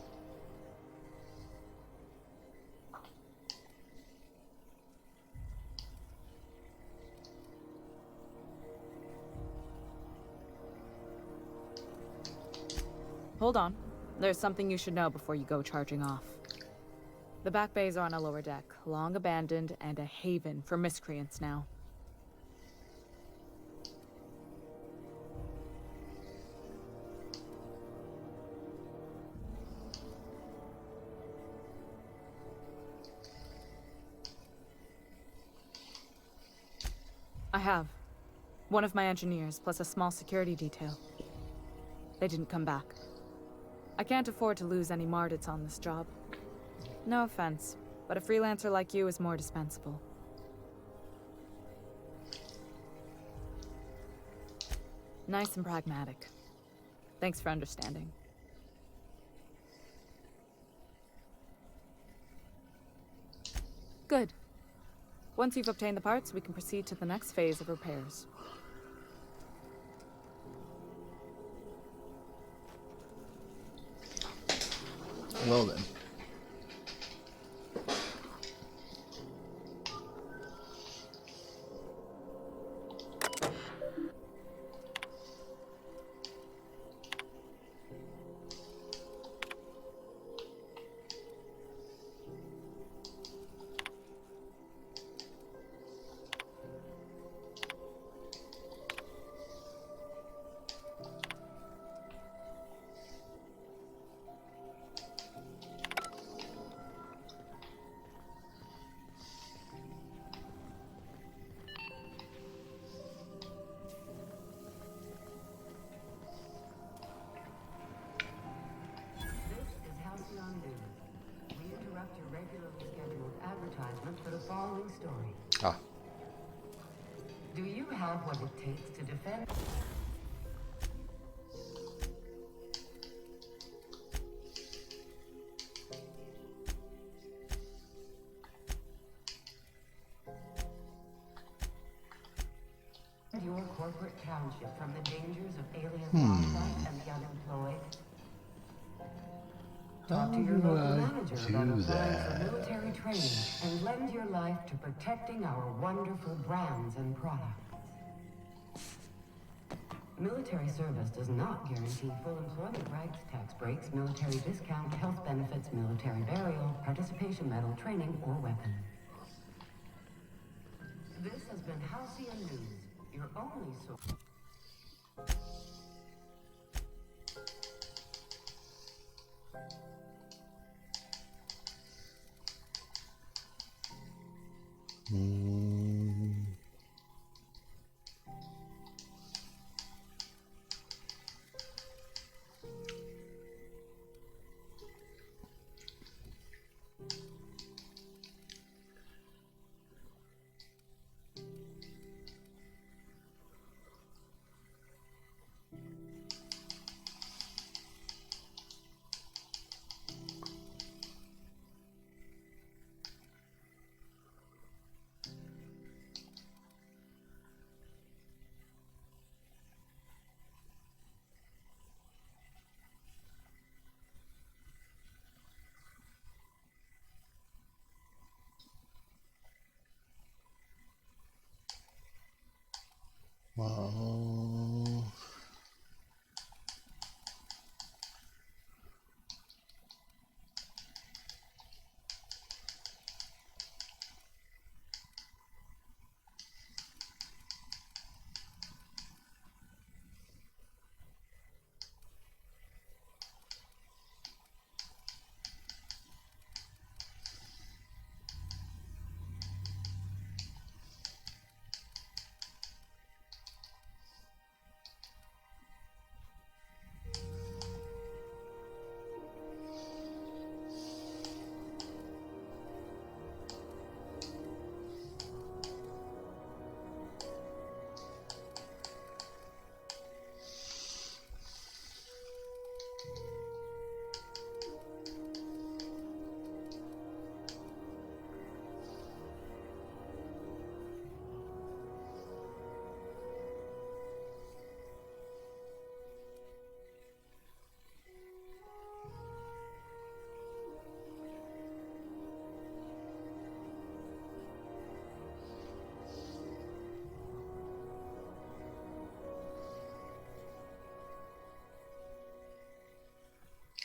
Hold on. There's something you should know before you go charging off. The back bays are on a lower deck, long abandoned and a haven for miscreants now. I have. One of my engineers, plus a small security detail. They didn't come back. I can't afford to lose any Mardits on this job. No offense, but a freelancer like you is more dispensable. Nice and pragmatic. Thanks for understanding. Good. Once you've obtained the parts, we can proceed to the next phase of repairs. Well then. For the following story. Ah. Do you have what it takes to defend? Your corporate township from the dangers of alien contact and the unemployed? Talk to your local manager about applying for military training and lend your life to protecting our wonderful brands and products. Military service does not guarantee full employment rights, tax breaks, military discount, health benefits, military burial, participation medal, training, or weapon. This has been Halcyon News, your only source.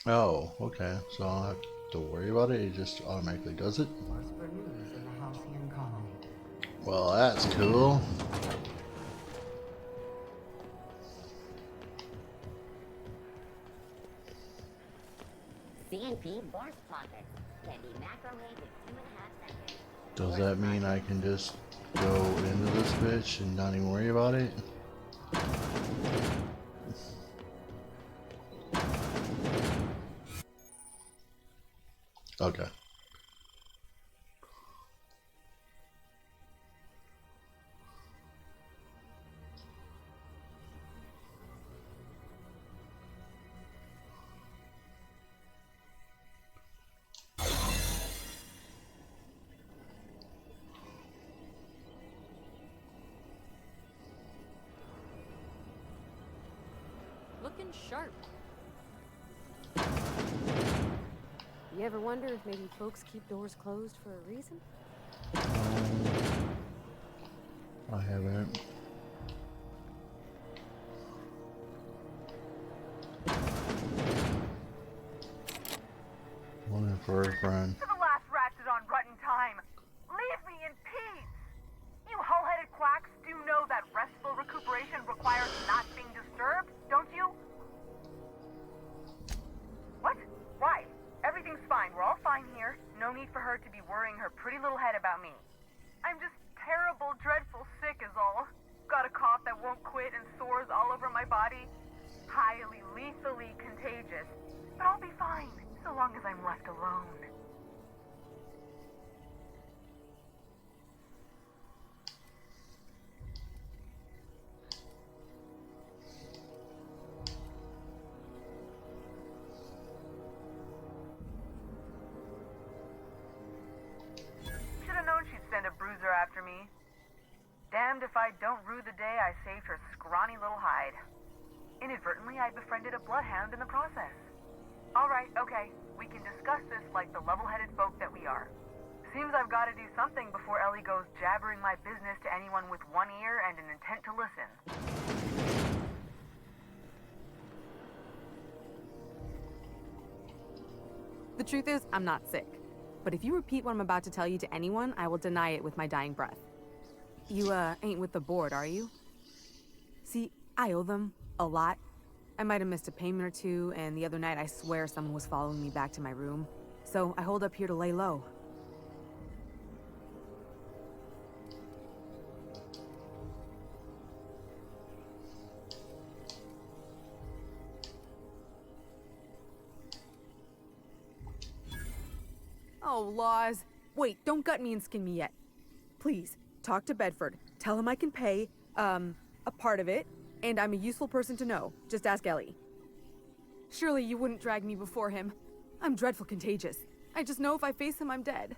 Oh, okay. So I don't have to worry about it. It just automatically does it. For news in the Halcyon colony. Well, that's cool. CNP Borst Pocket can be microwaved in 2.5 seconds. Does that mean I can just go into this bitch and not even worry about it? Okay. Looking sharp. You ever wonder if maybe folks keep doors closed for a reason? I haven't. Looking for a friend. To the last ratchet on rotten time. Leave me in peace. You hull-headed quacks do know that restful recuperation requires not being disturbed, don't you? What? Why? Everything's fine. We're all fine here. No need for her to be worrying her pretty little head about me. I'm just terrible, dreadful sick is all. Got a cough that won't quit and sores all over my body. Highly, lethally contagious. But I'll be fine, so long as I'm left alone. Should've known she'd send a bruiser after me. Damned if I don't rue the day I saved her scrawny little hide. Inadvertently, I befriended a bloodhound in the process. Alright, okay. We can discuss this like the level-headed folk that we are. Seems I've got to do something before Ellie goes jabbering my business to anyone with one ear and an intent to listen. The truth is, I'm not sick. But if you repeat what I'm about to tell you to anyone, I will deny it with my dying breath. You, ain't with the board, are you? See, I owe them a lot. I might have missed a payment or two, and the other night I swear someone was following me back to my room. So I hold up here to lay low. Oh, laws. Wait, don't gut me and skin me yet. Please, talk to Bedford. Tell him I can pay, a part of it, and I'm a useful person to know. Just ask Ellie. Surely you wouldn't drag me before him. I'm dreadful contagious. I just know if I face him, I'm dead.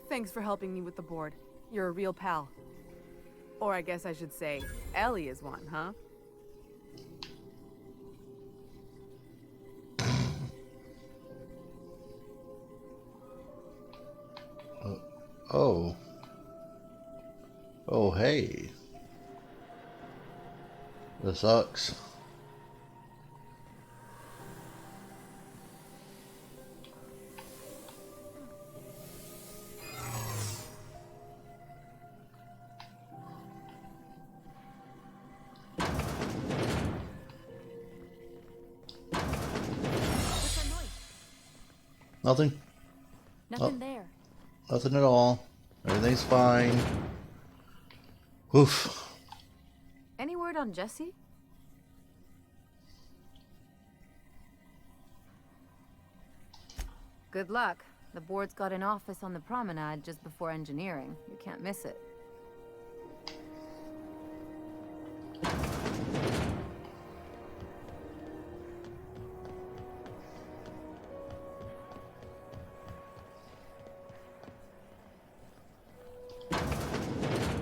Thanks for helping me with the board. You're a real pal. Or I guess I should say, Ellie is one, huh? Oh. Oh, hey. This sucks. Nothing. Nothing there. Nothing at all. Everything's fine. Oof. Any word on Jesse? Good luck. The board's got an office on the promenade just before engineering. You can't miss it.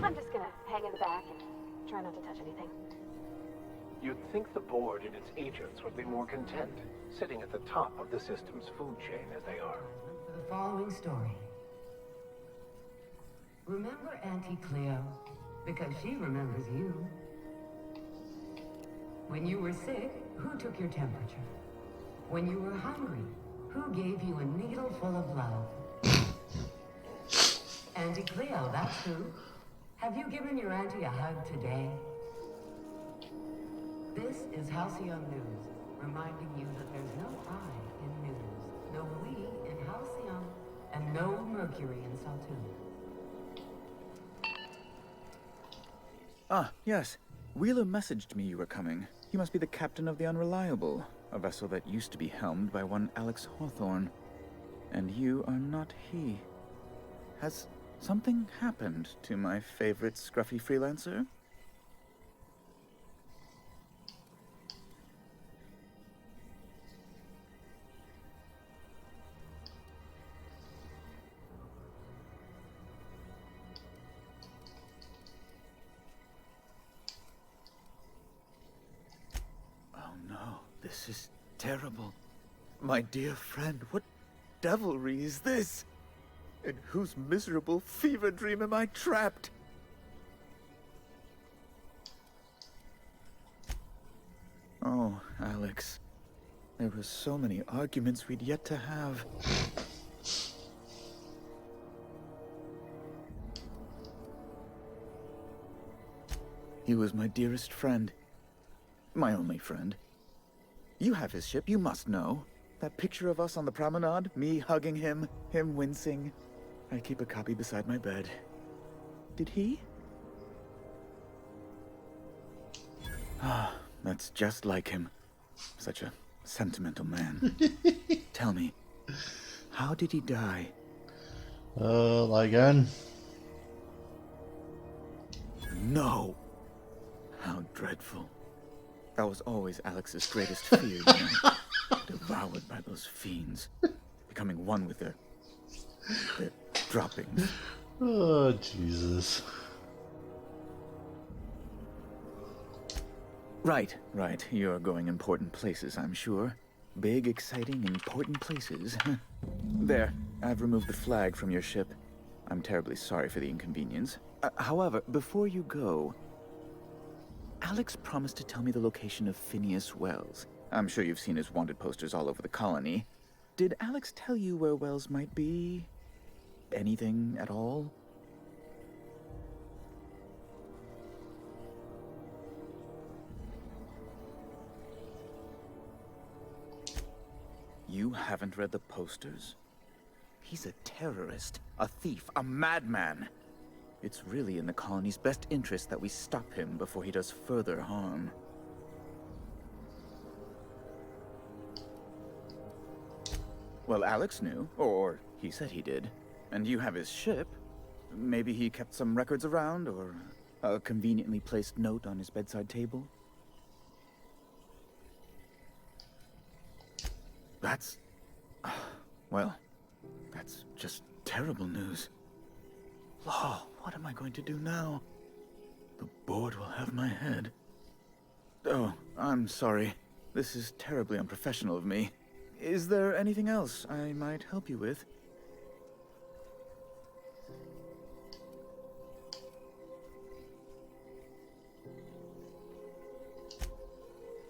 I'm just gonna hang in the back and try not to touch anything. You'd think the board and its agents would be more content, sitting at the top of the system's food chain as they are. The following story. Remember Auntie Cleo, because she remembers you. When you were sick, who took your temperature? When you were hungry, who gave you a needle full of love? Auntie Cleo, that's who. Have you given your auntie a hug today? This is Halcyon News, reminding you that there's no I in news, no we in Halcyon, and no Mercury in Saltune. Ah, yes. Wheeler messaged me you were coming. He must be the captain of the Unreliable, a vessel that used to be helmed by one Alex Hawthorne. And you are not he. Has something happened to my favorite scruffy freelancer? This is terrible. My dear friend, what devilry is this? In whose miserable fever dream am I trapped? Oh, Alex. There were so many arguments we'd yet to have. He was my dearest friend. My only friend. You have his ship, you must know. That picture of us on the promenade, me hugging him, him wincing. I keep a copy beside my bed. Did he? Ah, that's just like him. Such a sentimental man. Tell me, how did he die? Again? No! How dreadful. That was always Alex's greatest fear, you know? Devoured by those fiends. Becoming one with their droppings. Oh, Jesus. Right. You're going important places, I'm sure. Big, exciting, important places. There, I've removed the flag from your ship. I'm terribly sorry for the inconvenience. However, before you go, Alex promised to tell me the location of Phineas Wells. I'm sure you've seen his wanted posters all over the colony. Did Alex tell you where Wells might be? Anything at all? You haven't read the posters? He's a terrorist, a thief, a madman. It's really in the colony's best interest that we stop him before he does further harm. Well, Alex knew, or he said he did. And you have his ship. Maybe he kept some records around, or a conveniently placed note on his bedside table. That's... well, that's just terrible news. Law, what am I going to do now? The board will have my head. Oh, I'm sorry. This is terribly unprofessional of me. Is there anything else I might help you with?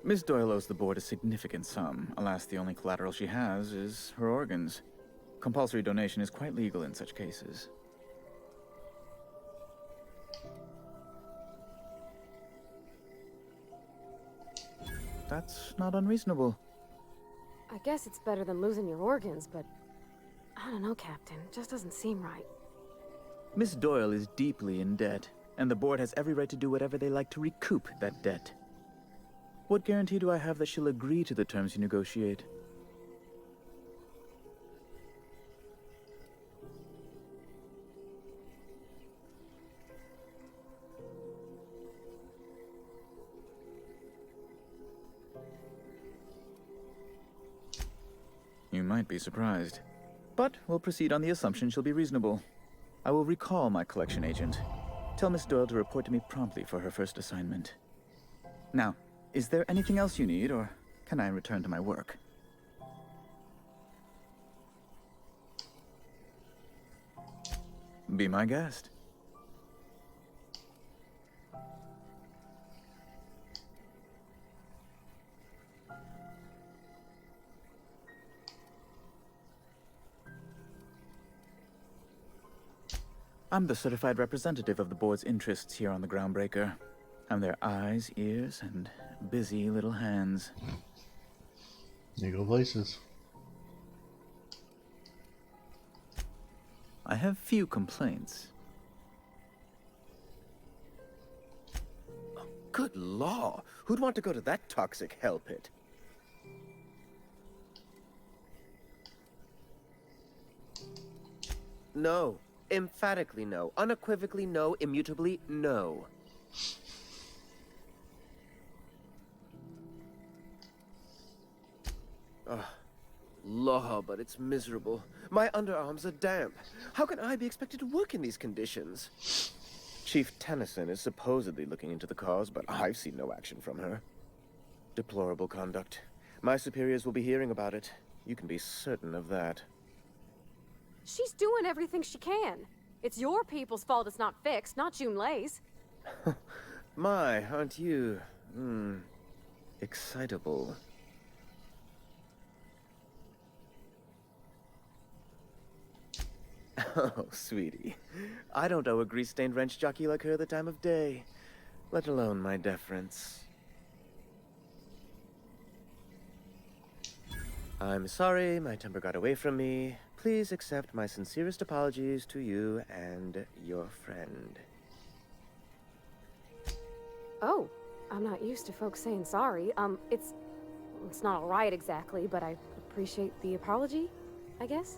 Miss Doyle owes the board a significant sum. Alas, the only collateral she has is her organs. Compulsory donation is quite legal in such cases. That's not unreasonable. I guess it's better than losing your organs, but I don't know, Captain. It just doesn't seem right. Miss Doyle is deeply in debt, and the board has every right to do whatever they like to recoup that debt. What guarantee do I have that she'll agree to the terms you negotiate? You might be surprised. But we'll proceed on the assumption she'll be reasonable. I will recall my collection agent. Tell Miss Doyle to report to me promptly for her first assignment. Now, is there anything else you need, or can I return to my work? Be my guest. I'm the certified representative of the board's interests here on the Groundbreaker. I'm their eyes, ears, and busy little hands. You go places. I have few complaints. Good law! Who'd want to go to that toxic hell pit? No. Emphatically no. Unequivocally no. Immutably no. Ugh. Law, but it's miserable. My underarms are damp. How can I be expected to work in these conditions? Chief Tennyson is supposedly looking into the cause, but I've seen no action from her. Deplorable conduct. My superiors will be hearing about it. You can be certain of that. She's doing everything she can. It's your people's fault it's not fixed, not Junlei's. My, aren't you, excitable. Oh, sweetie. I don't owe a grease-stained wrench jockey like her the time of day, let alone my deference. I'm sorry, my temper got away from me. Please accept my sincerest apologies to you and your friend. Oh, I'm not used to folks saying sorry. It's not all right exactly, but I appreciate the apology, I guess.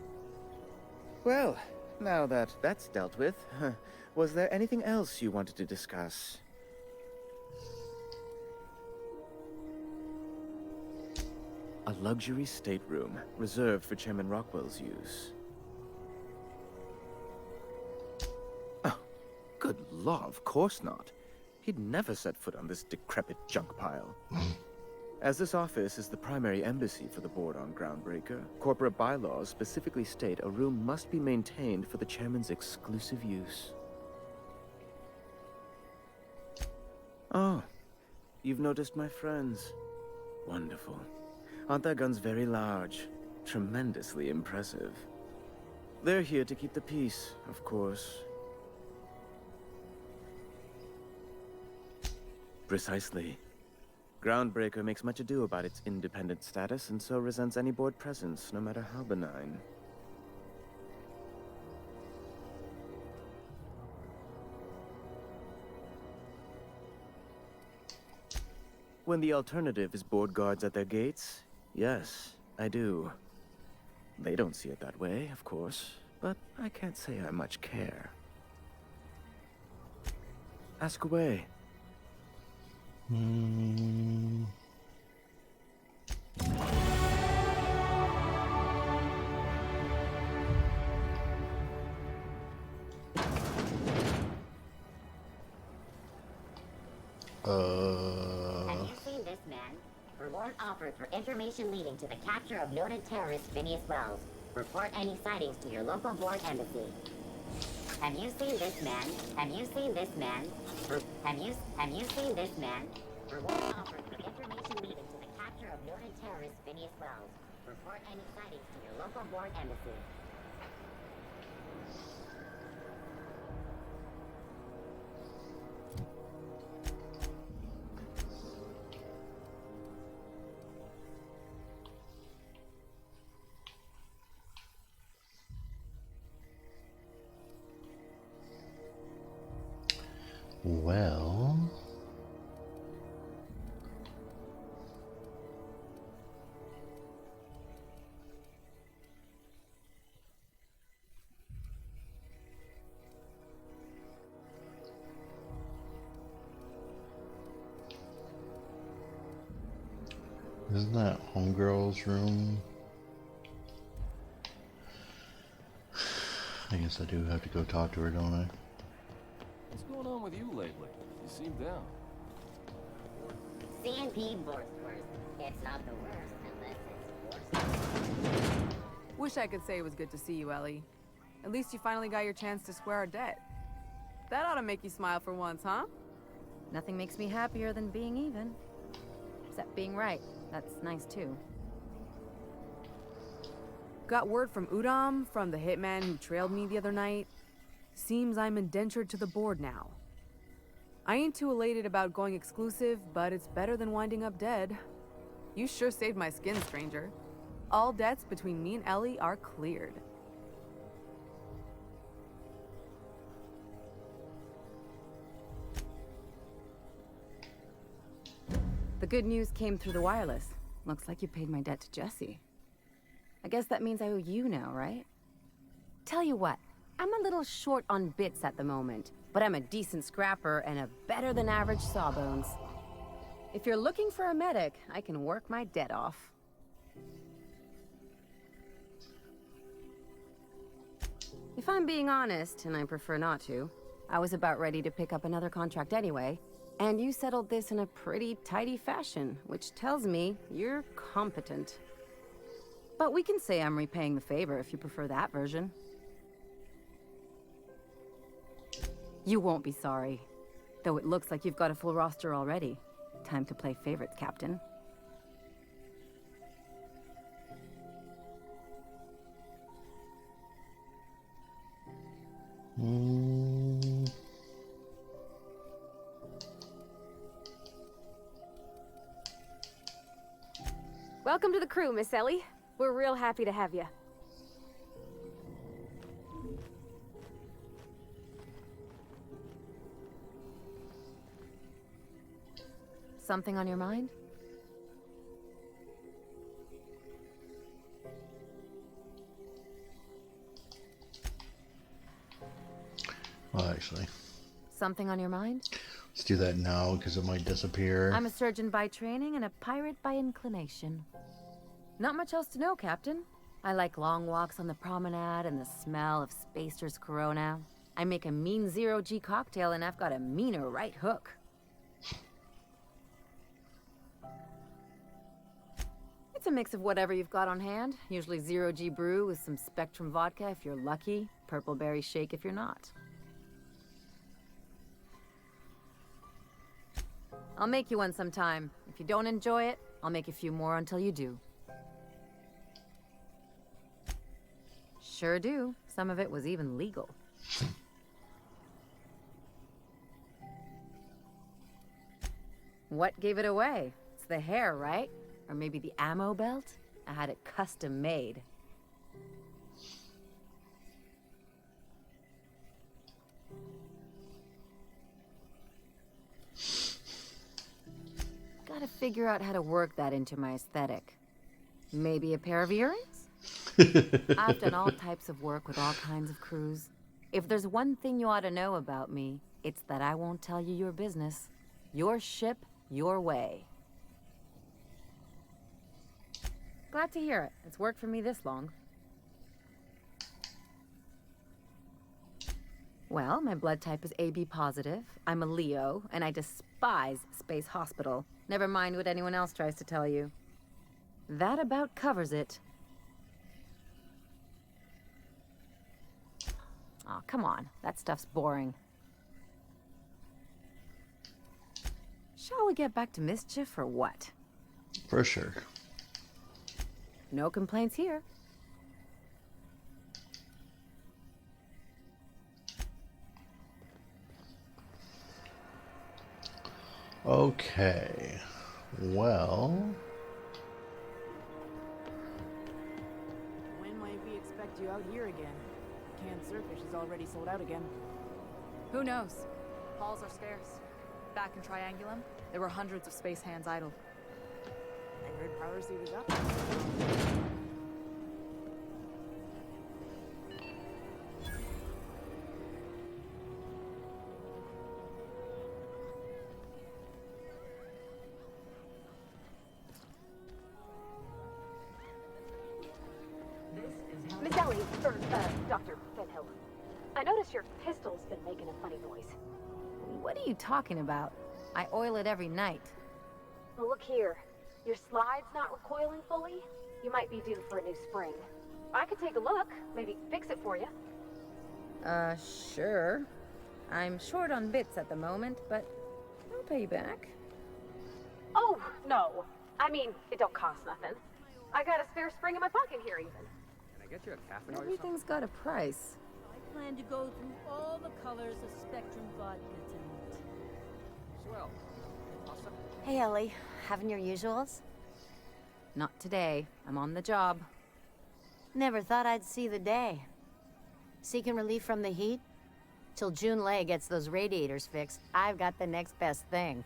Well, now that that's dealt with, was there anything else you wanted to discuss? A luxury stateroom, reserved for Chairman Rockwell's use. Oh, good law, of course not. He'd never set foot on this decrepit junk pile. As this office is the primary embassy for the board on Groundbreaker, corporate bylaws specifically state a room must be maintained for the chairman's exclusive use. Oh, you've noticed my friends. Wonderful. Aren't their guns very large? Tremendously impressive. They're here to keep the peace, of course. Precisely. Groundbreaker makes much ado about its independent status, and so resents any board presence, no matter how benign. When the alternative is board guards at their gates, yes, I do. They don't see it that way, of course, but I can't say I much care. Ask away. Have you seen this man? Reward offered for information leading to the capture of noted terrorist Phineas Wells. Report any sightings to your local board embassy. Have you seen this man? Have you seen this man? Have you seen this man? Reward offered for information leading to the capture of noted terrorist Phineas Wells. Report any sightings to your local board embassy. Well... Isn't that Homegirl's room? I guess I do have to go talk to her, don't I? What's going on with you lately? You seem down. CNP board's worst. It's not the worst unless it's worse. Wish I could say it was good to see you, Ellie. At least you finally got your chance to square our debt. That ought to make you smile for once, huh? Nothing makes me happier than being even. Except being right. That's nice, too. Got word from Udom, from the hitman who trailed me the other night. Seems I'm indentured to the board now. I ain't too elated about going exclusive, but it's better than winding up dead. You sure saved my skin, stranger. All debts between me and Ellie are cleared. The good news came through the wireless. Looks like you paid my debt to Jesse. I guess that means I owe you now, right? Tell you what, I'm a little short on bits at the moment, but I'm a decent scrapper and a better-than-average sawbones. If you're looking for a medic, I can work my debt off. If I'm being honest, and I prefer not to, I was about ready to pick up another contract anyway, and you settled this in a pretty tidy fashion, which tells me you're competent. But we can say I'm repaying the favor if you prefer that version. You won't be sorry. Though it looks like you've got a full roster already. Time to play favorites, Captain. Welcome to the crew, Miss Ellie. We're real happy to have you. Something on your mind? Well, actually, Something on your mind? let's do that now because it might disappear. I'm a surgeon by training and a pirate by inclination. Not much else to know, Captain. I like long walks on the promenade and the smell of Spacer's Corona. I make a mean zero-G cocktail and I've got a meaner right hook. It's a mix of whatever you've got on hand. Usually zero-G brew with some Spectrum vodka if you're lucky, purple berry shake if you're not. I'll make you one sometime. If you don't enjoy it, I'll make a few more until you do. Sure do. Some of it was even legal. What gave it away? It's the hair, right? Or maybe the ammo belt? I had it custom made. Gotta figure out how to work that into my aesthetic. Maybe a pair of earrings? I've done all types of work with all kinds of crews. If there's one thing you ought to know about me, it's that I won't tell you your business. Your ship, your way. Glad to hear it. It's worked for me this long. Well, my blood type is AB positive. I'm a Leo, and I despise Space Hospital. Never mind what anyone else tries to tell you. That about covers it. Aw, come on. That stuff's boring. Shall we get back to mischief or what? For sure. No complaints here. Okay. Well, When might we expect you out here again? Canned surfish is already sold out again. Who knows? Halls are scarce. Back in Triangulum, there were hundreds of space hands idle. I heard Power Suit is up. Miss Ellie, or, Dr. Fenhill. I noticed your pistol's been making a funny noise. What are you talking about? I oil it every night. Well, look here. Your slide's not recoiling fully. You might be due for a new spring. I could take a look, maybe fix it for you. Sure. I'm short on bits at the moment, but I'll pay you back. Oh, no. I mean, it don't cost nothing. I got a spare spring in my pocket here, even. Can I get you a cafe or Everything's got a price. plan to go through all the colors of Spectrum vodka tonight. Swell. Awesome. Hey, Ellie. Having your usuals? Not today. I'm on the job. Never thought I'd see the day. Seeking relief from the heat? Till June Lay gets those radiators fixed, I've got the next best thing.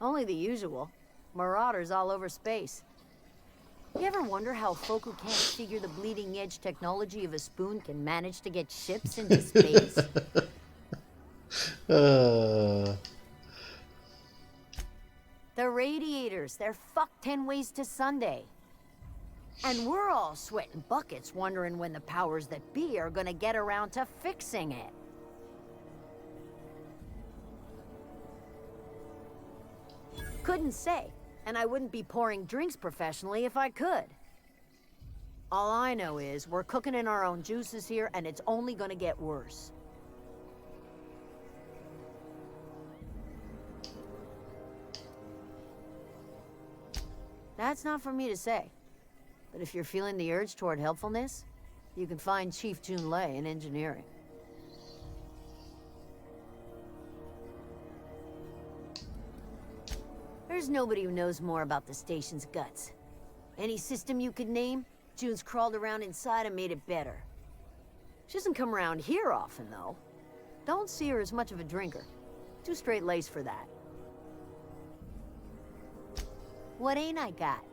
Only the usual. Marauders all over space. You ever wonder how folk who can't figure the bleeding edge technology of a spoon can manage to get ships into space? The radiators, they're fucked 10 ways to Sunday. And we're all sweating buckets wondering when the powers that be are gonna get around to fixing it. Couldn't say, and I wouldn't be pouring drinks professionally if I could. All I know is we're cooking in our own juices here, and it's only gonna get worse. That's not for me to say. But if you're feeling the urge toward helpfulness, you can find Chief June Lay in engineering. There's nobody who knows more about the station's guts. Any system you could name, June's crawled around inside and made it better. She doesn't come around here often, though. Don't see her as much of a drinker. Too straight-laced for that. What ain't I got?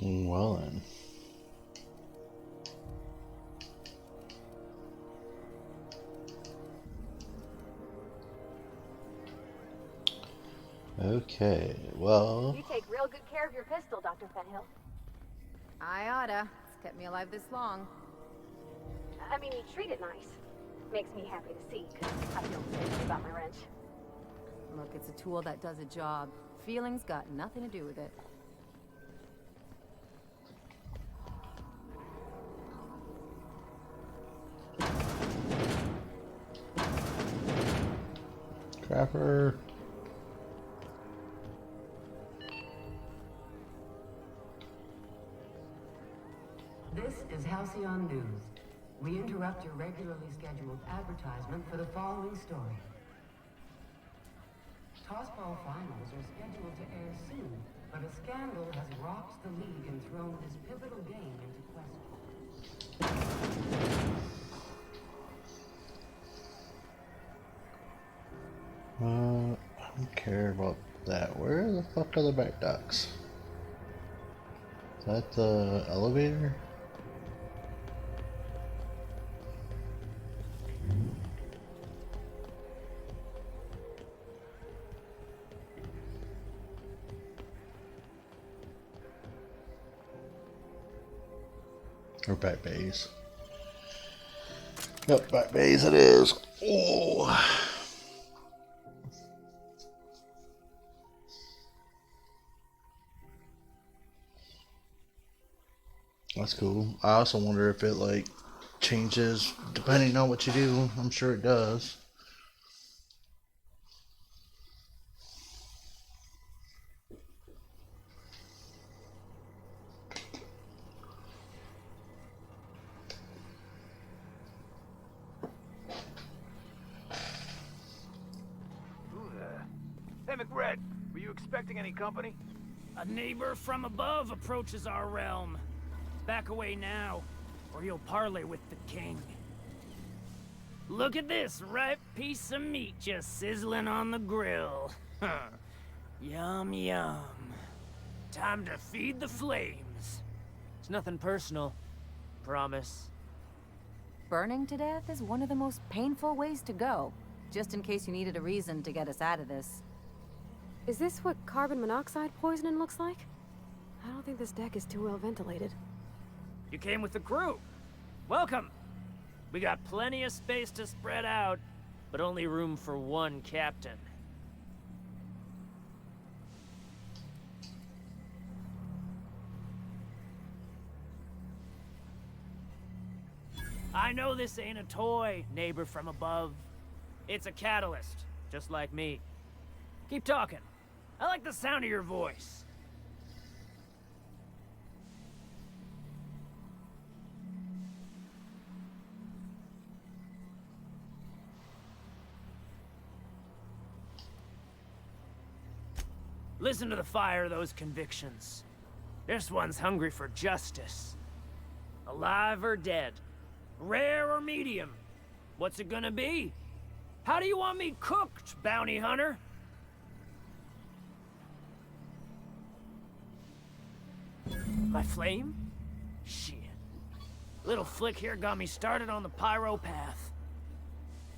Well then. Okay, well... You take real good care of your pistol, Dr. Fenhill. I oughta. It's kept me alive this long. I mean, you treat it nice. Makes me happy to see, because I feel the same about my wrench. Look, it's a tool that does a job. Feelings got nothing to do with it. Crapper. This is Halcyon News. We interrupt your regularly scheduled advertisement for the following story. Tossball finals are scheduled to air soon, but a scandal has rocked the league and thrown this pivotal game into question. I don't care about that. Where the fuck are the back ducks? Is that the elevator? Or back bays? Yep, back bays it is. Oh. That's cool. I also wonder if it like changes depending on what you do. I'm sure it does. Hey, McRed, were you expecting any company? A neighbor from above approaches our realm. Back away now, or you'll parley with the king. Look at this ripe piece of meat just sizzling on the grill. Yum, yum. Time to feed the flames. It's nothing personal. Promise. Burning to death is one of the most painful ways to go, just in case you needed a reason to get us out of this. Is this what carbon monoxide poisoning looks like? I don't think this deck is too well ventilated. You came with the crew. Welcome. We got plenty of space to spread out, but only room for one captain. I know this ain't a toy, neighbor from above. It's a catalyst, just like me. Keep talking. I like the sound of your voice. Listen to the fire of those convictions. This one's hungry for justice. Alive or dead? Rare or medium? What's it gonna be? How do you want me cooked, bounty hunter? My flame? Shit. Little flick here got me started on the pyro path.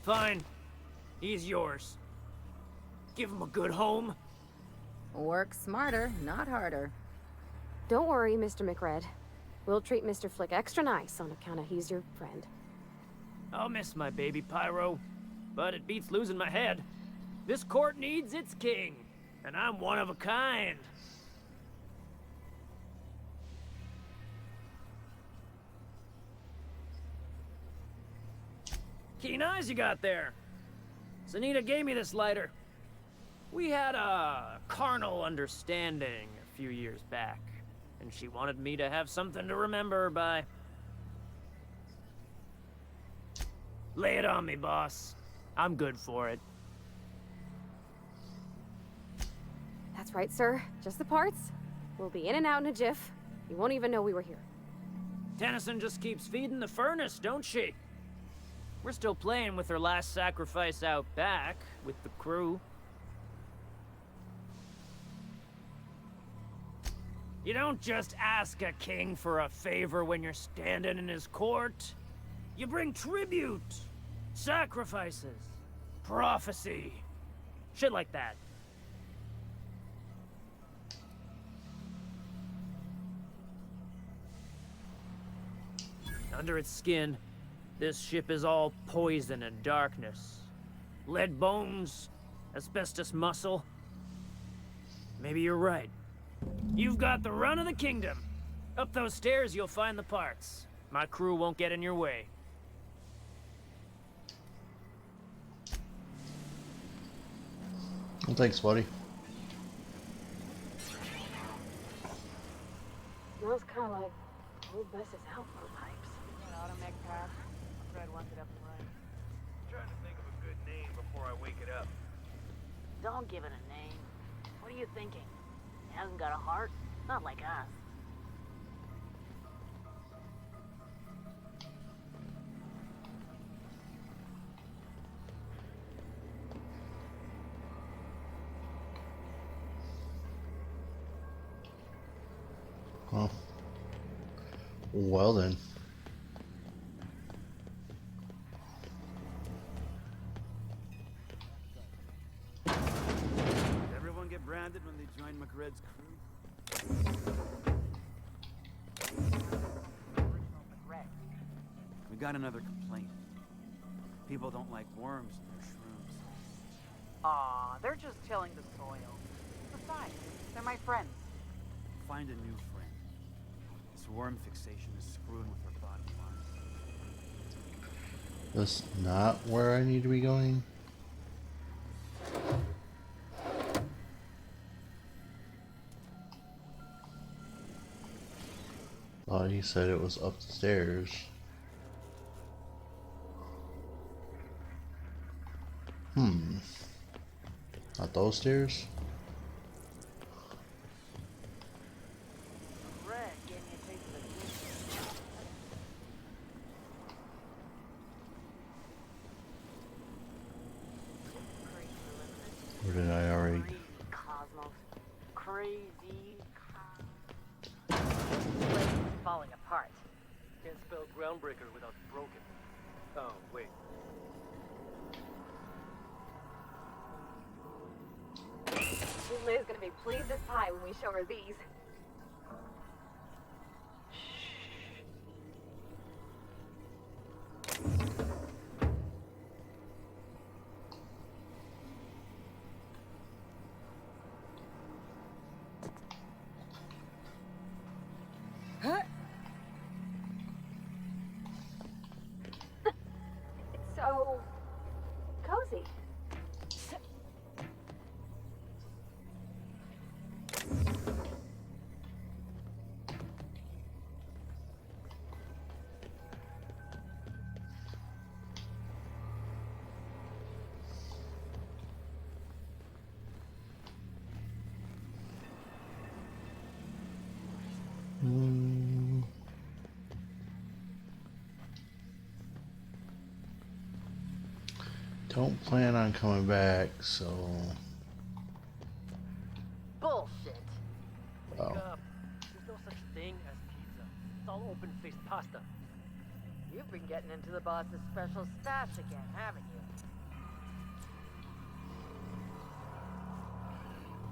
Fine. He's yours. Give him a good home. Work smarter, not harder. Don't worry, Mr. McRed. We'll treat Mr. Flick extra nice on account of he's your friend. I'll miss my baby Pyro, but it beats losing my head. This court needs its king, and I'm one of a kind. Keen eyes you got there. Sanita gave me this lighter. We had a carnal understanding a few years back, and she wanted me to have something to remember her by. Lay it on me, boss. I'm good for it. That's right, sir. Just the parts. We'll be in and out in a jiff. You won't even know we were here. Tennyson just keeps feeding the furnace, don't she? We're still playing with her last sacrifice out back, with the crew. You don't just ask a king for a favor when you're standing in his court. You bring tribute, sacrifices, prophecy, shit like that. Under its skin, this ship is all poison and darkness. Lead bones, asbestos muscle. Maybe you're right. You've got the run of the kingdom. Up those stairs, you'll find the parts. My crew won't get in your way. Well, thanks, buddy. Smells kind of like old Bess's outflow pipes. An automech pack. Fred wants it up and running. Trying to think of a good name before I wake it up. Don't give it a name. What are you thinking? It hasn't got a heart? Not like us. Oh. Well then. Everyone get branded when they join McRed's crew? We got another complaint. People don't like worms in their shrooms. Aw, they're just tilling the soil. Besides, they're my friends. Find a new friend. This worm fixation is screwing with our bottom line. That's not where I need to be going. Thought he said it was upstairs. Not those stairs? Red gave me a taste of the future. Or did I already? Cosmos. Crazy. This place is falling apart. Can't spell groundbreaker without broken. Oh, wait. Liz gonna be pleased as pie when we show her these. It's so cozy. Don't plan on coming back, so. Bullshit. Oh. Wake up. There's no such thing as pizza. It's all open-faced pasta. You've been getting into the boss's special stats again, haven't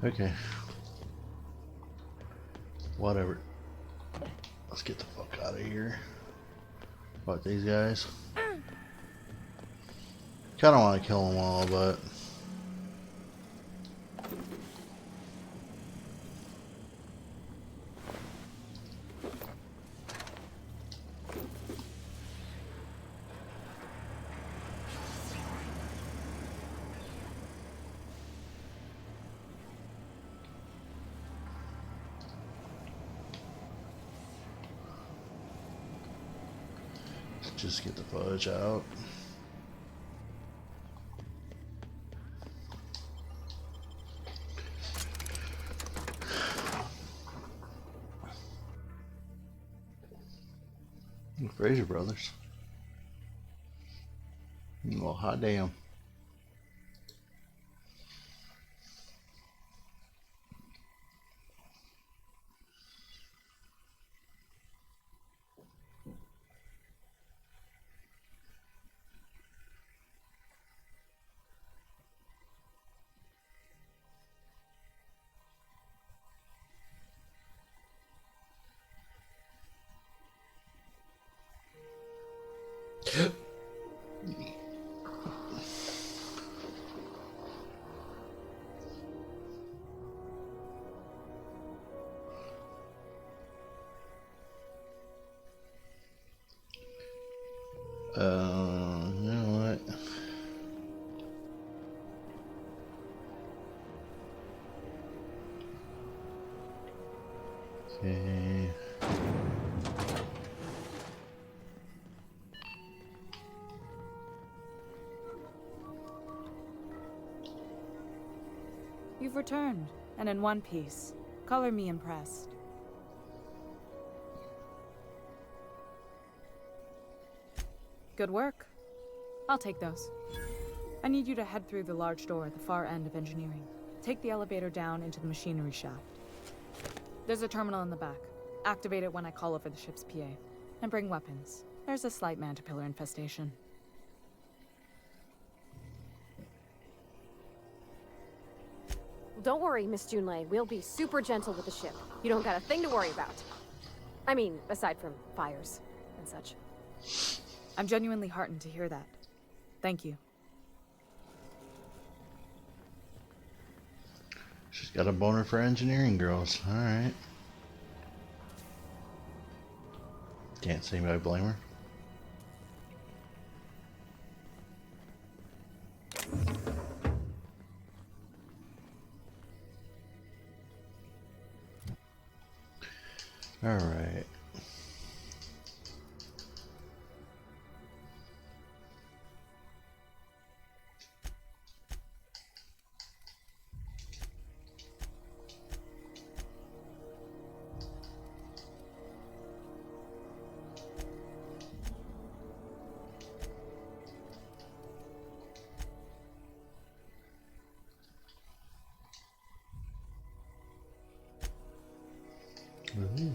you? Okay. Whatever. Let's get the fuck out of here. Fuck these guys. Kinda wanna kill them all, but. Just get the fudge out. Fraser Brothers. Well, hot damn. You know what? Okay. You've returned, and in one piece. Color me impressed. Good work. I'll take those. I need you to head through the large door at the far end of engineering. Take the elevator down into the machinery shaft. There's a terminal in the back. Activate it when I call over the ship's PA. And bring weapons. There's a slight Mantipillar infestation. Don't worry, Miss Junlei. We'll be super gentle with the ship. You don't got a thing to worry about. I mean, aside from fires and such. I'm genuinely heartened to hear that. Thank you. She's got a boner for engineering girls. Alright. Can't say I blame her. Alright. Ooh.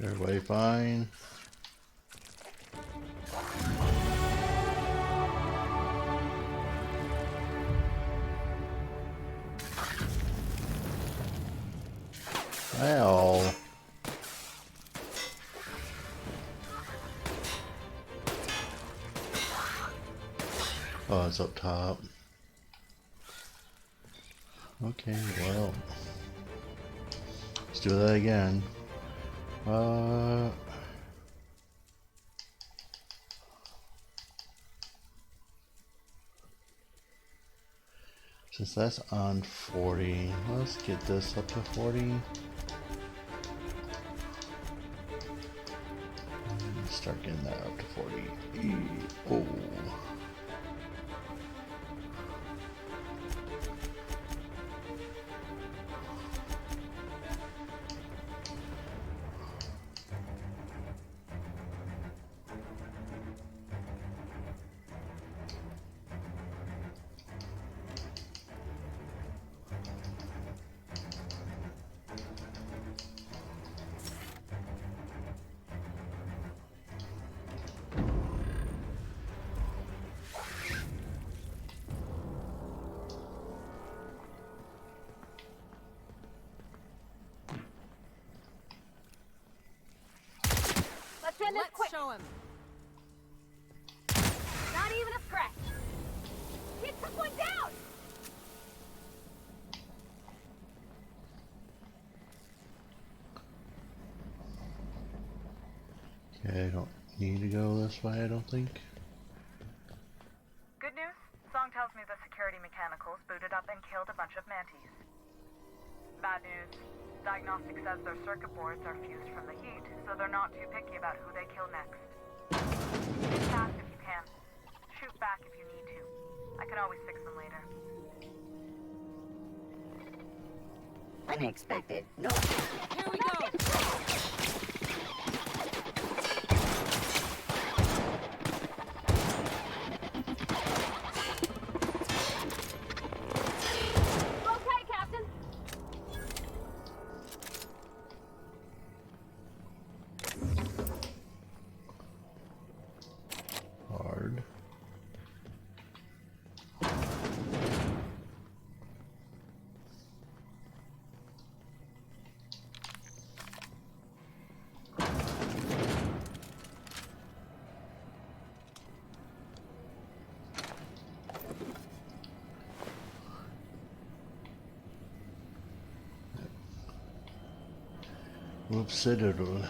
Everybody fine? Well. Oh, it's up top. Okay, well. Let's do that again. Since that's on 40, let's get this up to 40. Start getting that up to 40. Oh. Let's show him. Not even a scratch. He took one down. Okay, I don't need to go this way, I don't think. Good news? Song tells me the security mechanicals booted up and killed a bunch of mantis. Bad news. Diagnostic says their circuit boards are fused from the heat, so they're not too picky about who they kill next. Shoot fast if you can. Shoot back if you need to. I can always fix them later. Unexpected. No. Here we go. Okay, Captain. Hard. Whoops, it doodle.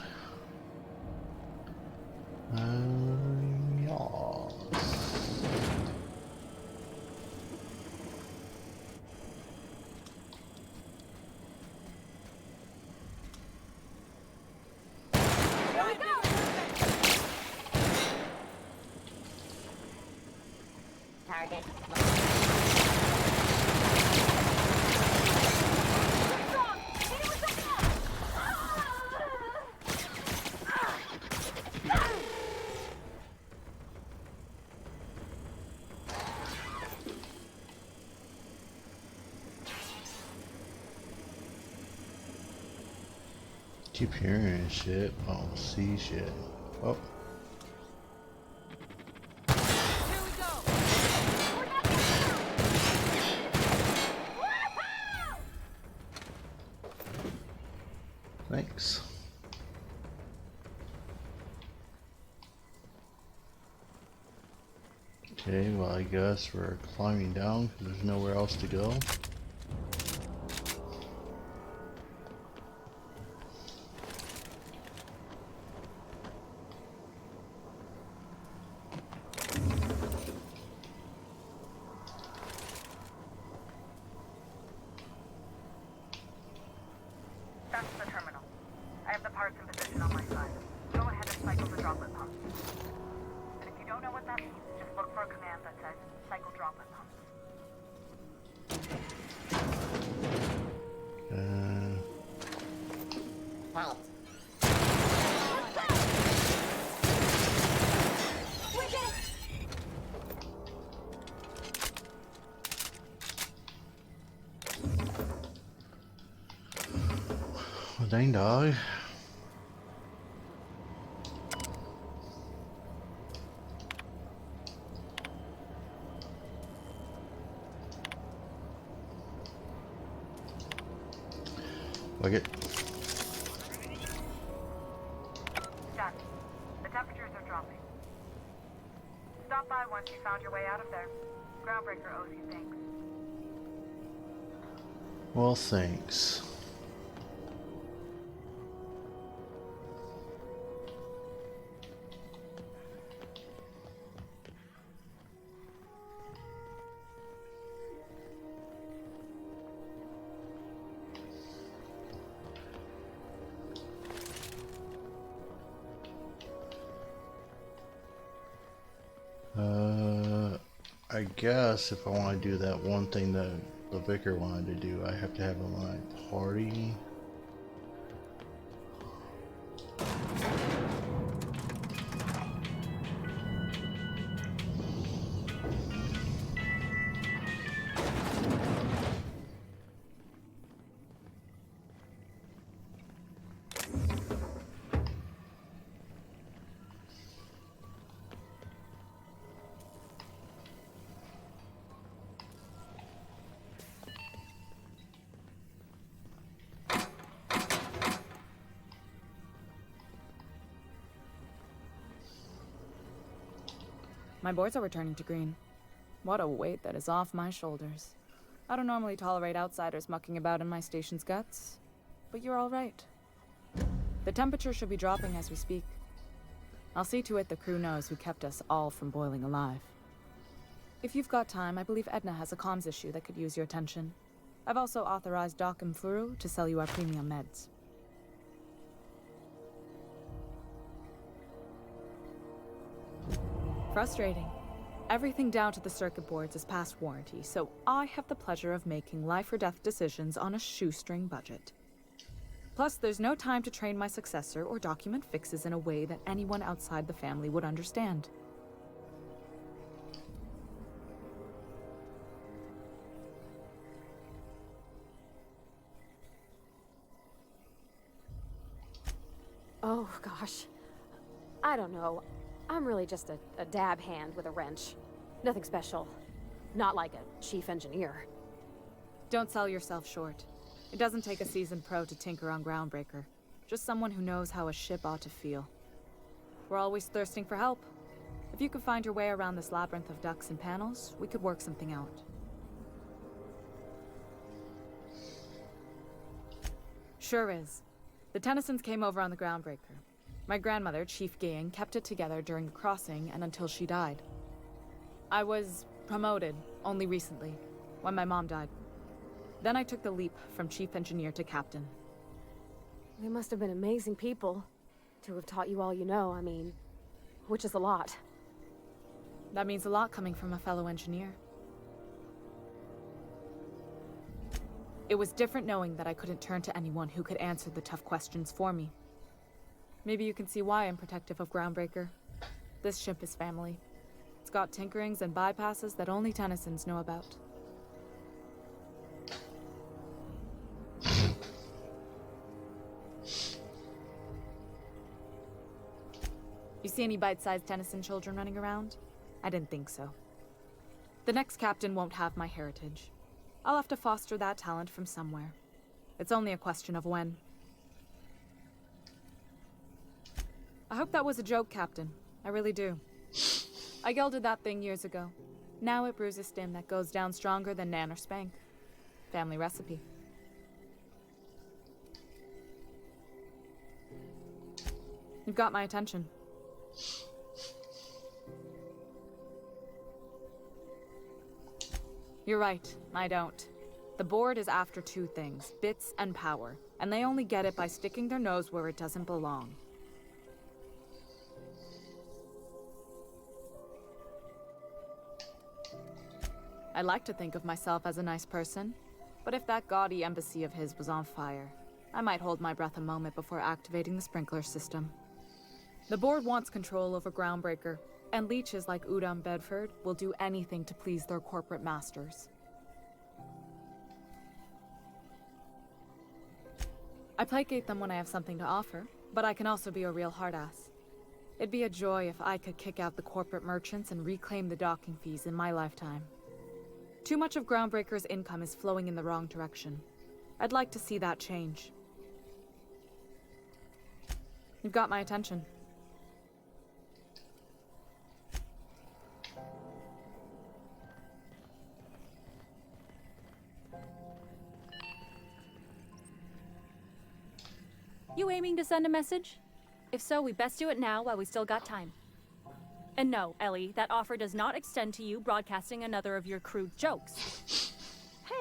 Target. Keep hearing shit, I don't see shit. Oh. Thanks. Okay, well I guess we're climbing down because there's nowhere else to go. That's the terminal. I have the parts in position on my side. Go ahead and cycle the droplet pump. And if you don't know what that means, just look for a command that says cycle droplet pump. Halt. Well, dang dog. Fuck it. Done. The temperatures are dropping. Stop by once you found your way out of there. Groundbreaker owes you thanks. Well, thanks. I guess if I want to do that one thing that the vicar wanted to do, I have to have my party. My boards are returning to green. What a weight that is off my shoulders. I don't normally tolerate outsiders mucking about in my station's guts, but you're all right. The temperature should be dropping as we speak. I'll see to it the crew knows who kept us all from boiling alive. If you've got time, I believe Edna has a comms issue that could use your attention. I've also authorized Doc and Furu to sell you our premium meds. Frustrating. Everything down to the circuit boards is past warranty, so I have the pleasure of making life or death decisions on a shoestring budget. Plus, there's no time to train my successor or document fixes in a way that anyone outside the family would understand. Oh, gosh. I don't know. I'm really just a dab hand with a wrench. Nothing special. Not like a chief engineer. Don't sell yourself short. It doesn't take a seasoned pro to tinker on Groundbreaker. Just someone who knows how a ship ought to feel. We're always thirsting for help. If you could find your way around this labyrinth of ducts and panels, we could work something out. Sure is. The Tennysons came over on the Groundbreaker. My grandmother, Chief Gayan, kept it together during the crossing and until she died. I was promoted only recently, when my mom died. Then I took the leap from chief engineer to captain. They must have been amazing people to have taught you all you know, I mean, which is a lot. That means a lot coming from a fellow engineer. It was different knowing that I couldn't turn to anyone who could answer the tough questions for me. Maybe you can see why I'm protective of Groundbreaker. This ship is family. It's got tinkerings and bypasses that only Tennysons know about. You see any bite-sized Tennyson children running around? I didn't think so. The next captain won't have my heritage. I'll have to foster that talent from somewhere. It's only a question of when. I hope that was a joke, Captain. I really do. I gelded that thing years ago. Now it brews a stem that goes down stronger than Nan or Spank. Family recipe. You've got my attention. You're right, I don't. The board is after two things, bits and power, and they only get it by sticking their nose where it doesn't belong. I like to think of myself as a nice person, but if that gaudy embassy of his was on fire, I might hold my breath a moment before activating the sprinkler system. The board wants control over Groundbreaker, and leeches like Udom Bedford will do anything to please their corporate masters. I placate them when I have something to offer, but I can also be a real hard-ass. It'd be a joy if I could kick out the corporate merchants and reclaim the docking fees in my lifetime. Too much of Groundbreaker's income is flowing in the wrong direction. I'd like to see that change. You've got my attention. You aiming to send a message? If so, we best do it now while we still got time. And no, Ellie, that offer does not extend to you broadcasting another of your crude jokes.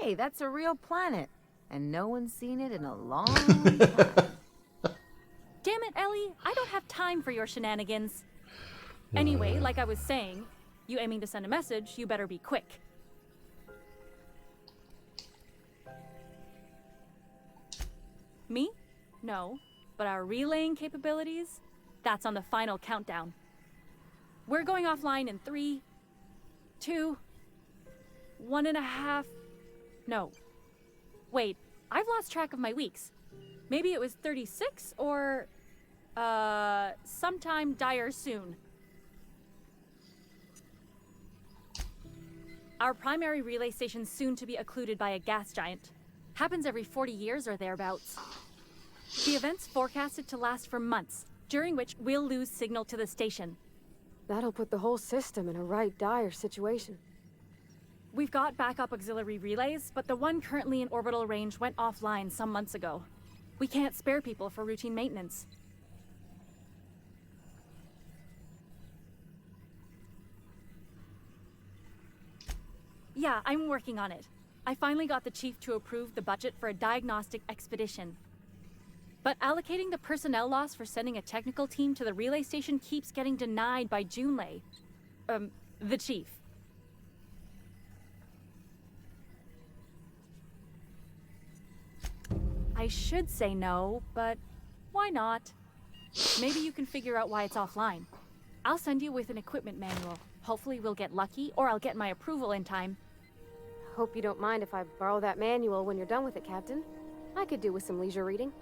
Hey, that's a real planet. And no one's seen it in a long time. Damn it, Ellie, I don't have time for your shenanigans. Anyway, like I was saying, you aiming to send a message, you better be quick. Me? No, but our relaying capabilities, that's on the final countdown. We're going offline in 3, 2, 1.5... No. Wait, I've lost track of my weeks. Maybe it was 36 or... sometime dire soon. Our primary relay station's soon to be occluded by a gas giant. Happens every 40 years or thereabouts. The event's forecasted to last for months, during which we'll lose signal to the station. That'll put the whole system in a right dire situation. We've got backup auxiliary relays, but the one currently in orbital range went offline some months ago. We can't spare people for routine maintenance. Yeah, I'm working on it. I finally got the chief to approve the budget for a diagnostic expedition. But allocating the personnel loss for sending a technical team to the relay station keeps getting denied by Junlei. The chief. I should say no, but why not? Maybe you can figure out why it's offline. I'll send you with an equipment manual. Hopefully we'll get lucky, or I'll get my approval in time. Hope you don't mind if I borrow that manual when you're done with it, Captain. I could do with some leisure reading.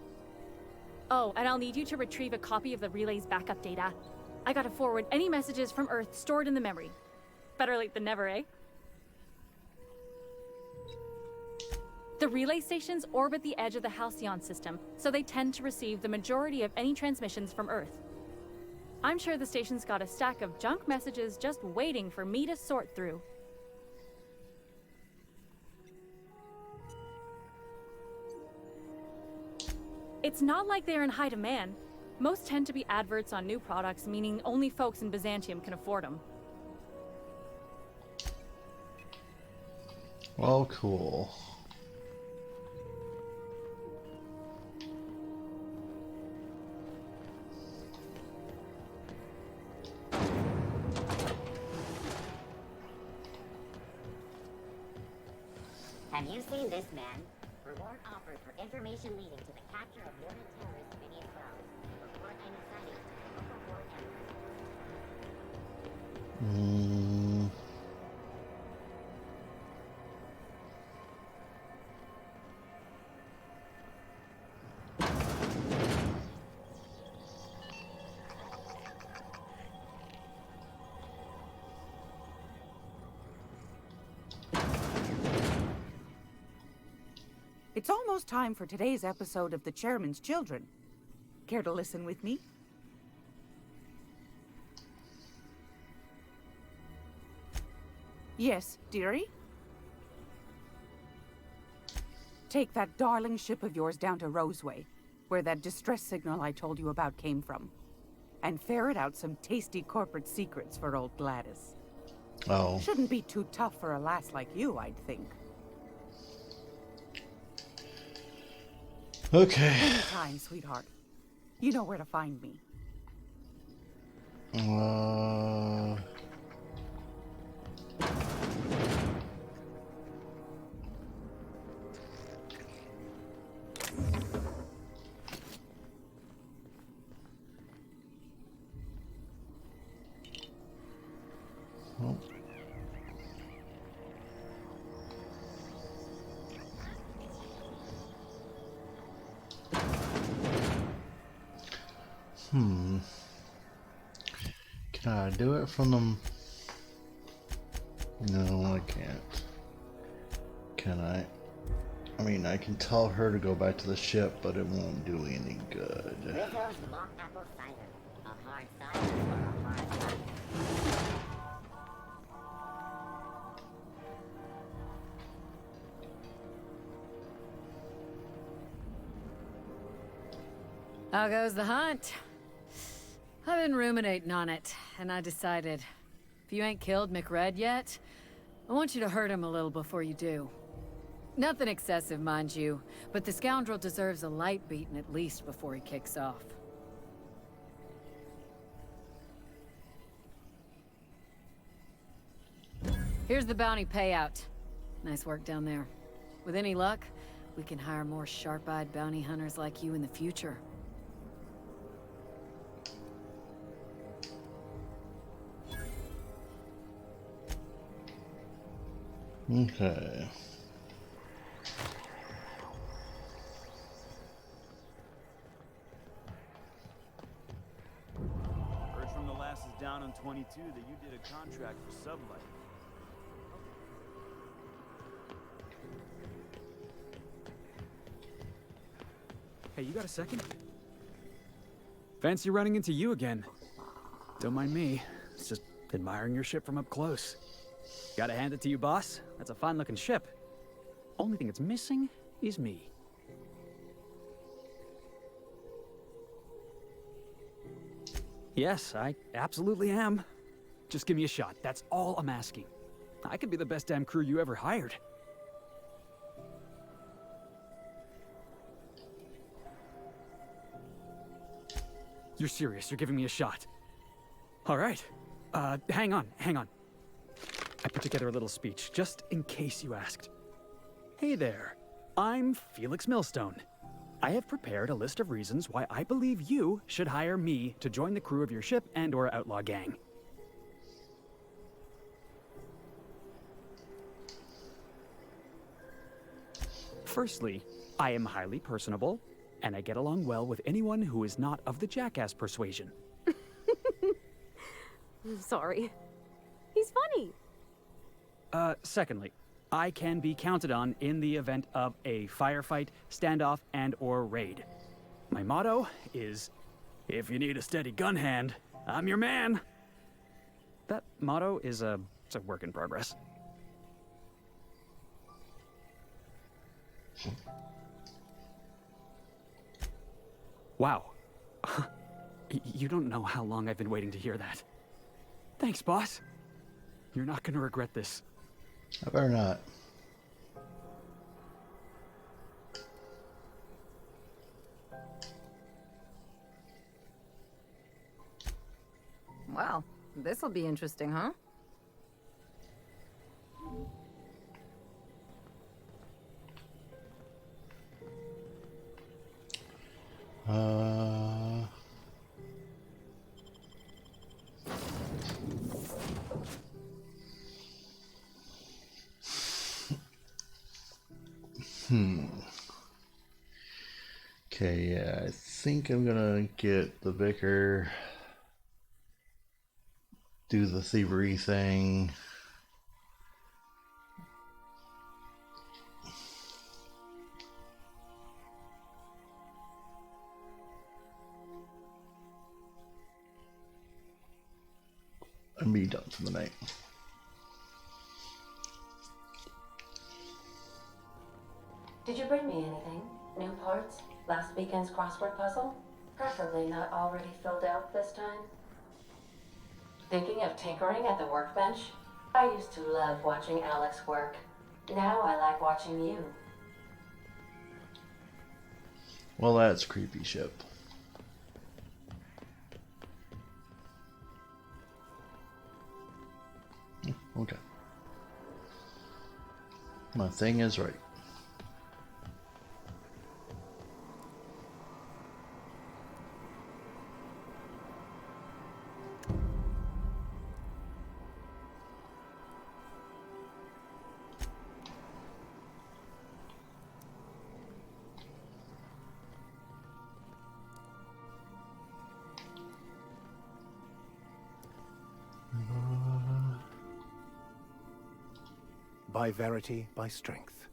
Oh, and I'll need you to retrieve a copy of the relay's backup data. I gotta forward any messages from Earth stored in the memory. Better late than never, eh? The relay stations orbit the edge of the Halcyon system, so they tend to receive the majority of any transmissions from Earth. I'm sure the station's got a stack of junk messages just waiting for me to sort through. It's not like they're in high demand. Most tend to be adverts on new products, meaning only folks in Byzantium can afford them. Well, cool. Have you seen this man? Reward offered for information leading to the capture of noted terrorist Phineas Wells. Report any sightings to the local board embassy. It's almost time for today's episode of The Chairman's Children. Care to listen with me? Yes, dearie? Take that darling ship of yours down to Roseway, where that distress signal I told you about came from, and ferret out some tasty corporate secrets for old Gladys. Oh. Shouldn't be too tough for a lass like you, I'd think. Okay. Anytime, sweetheart. You know where to find me. Oh. Can I do it from them? No, I can't. Can I? I mean, I can tell her to go back to the ship, but it won't do any good. Rizzo's mock apple cider. A hard cider for a hard cider. How goes the hunt? I've been ruminating on it, and I decided, if you ain't killed McRed yet, I want you to hurt him a little before you do. Nothing excessive, mind you, but the scoundrel deserves a light beating at least before he kicks off. Here's the bounty payout. Nice work down there. With any luck, we can hire more sharp-eyed bounty hunters like you in the future. Okay. Heard from the lasses down on 22 that you did a contract for Sublight. Hey, you got a second? Fancy running into you again. Don't mind me. It's just admiring your ship from up close. Gotta hand it to you, boss. That's a fine-looking ship. Only thing it's missing is me. Yes, I absolutely am. Just give me a shot. That's all I'm asking. I could be the best damn crew you ever hired. You're serious. You're giving me a shot. All right. Hang on. I put together a little speech, just in case you asked. Hey there. I'm Felix Millstone. I have prepared a list of reasons why I believe you should hire me to join the crew of your ship and/or outlaw gang. Firstly, I am highly personable, and I get along well with anyone who is not of the jackass persuasion. I'm sorry. He's funny. Secondly, I can be counted on in the event of a firefight, standoff, and/or raid. My motto is, if you need a steady gun hand, I'm your man. That motto is it's a work in progress. Wow. You don't know how long I've been waiting to hear that. Thanks, boss. You're not gonna regret this. I better not. Well, this'll be interesting, huh? Okay, yeah, I think I'm gonna get the vicar, do the thievery thing. And be done for the night. Did you bring me anything? New parts? Last weekend's crossword puzzle? Preferably not already filled out this time. Thinking of tinkering at the workbench? I used to love watching Alex work. Now I like watching you. Well, that's creepy ship. Okay. My thing is right. By verity, by strength.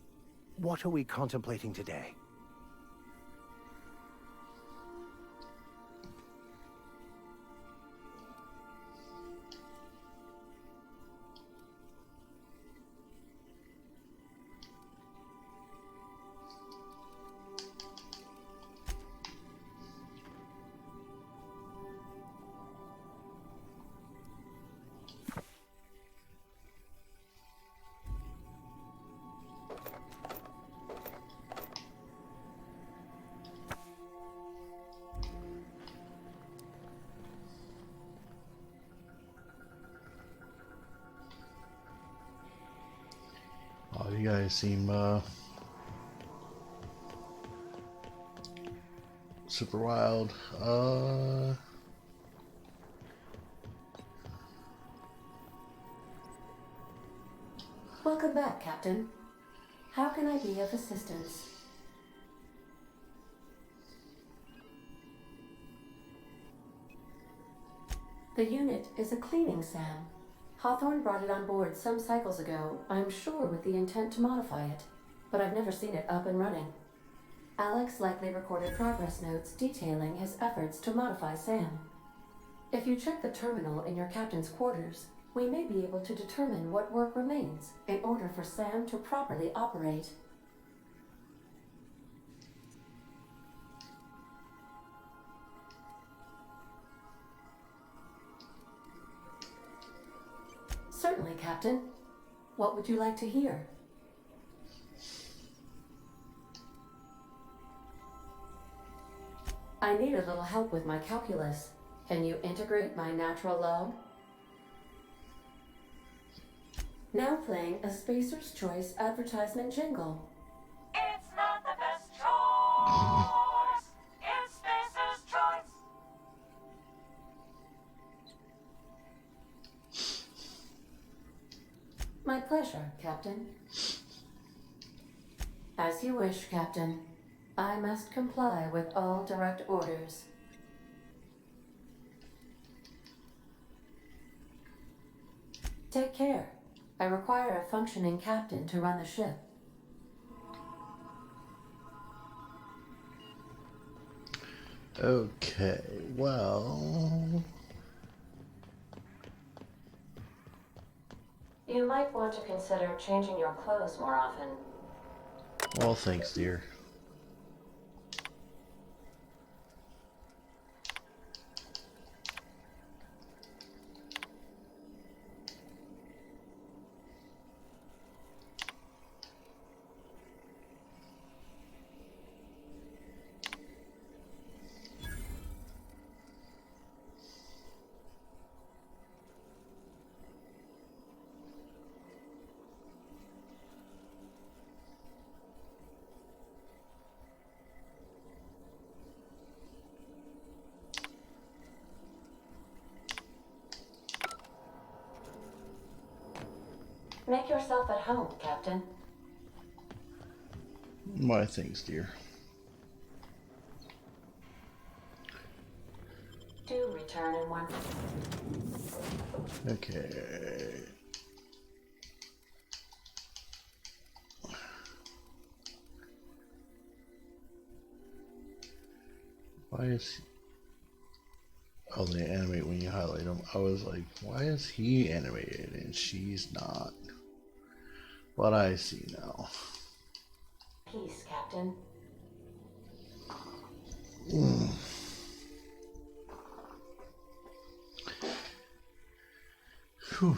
What are we contemplating today? Oh, you guys seem super wild. Welcome back, Captain. How can I be of assistance? The unit is a cleaning SAM. Hawthorne brought it on board some cycles ago, I'm sure with the intent to modify it, but I've never seen it up and running. Alex likely recorded progress notes detailing his efforts to modify SAM. If you check the terminal in your captain's quarters, we may be able to determine what work remains in order for SAM to properly operate. Certainly, Captain. What would you like to hear? I need a little help with my calculus. Can you integrate my natural log? Now playing a Spacer's Choice advertisement jingle. It's not the best choice. It's Spacer's Choice. My pleasure, Captain. As you wish, Captain. I must comply with all direct orders. Take care. I require a functioning captain to run the ship. Okay, well... You might want to consider changing your clothes more often. Well, thanks, dear. Make yourself at home, Captain. My thanks, dear. Do return in one. Okay. Why is he... Oh, they animate when you highlight them. I was like, why is he animated and she's not? But I see now. Peace, Captain. Whew.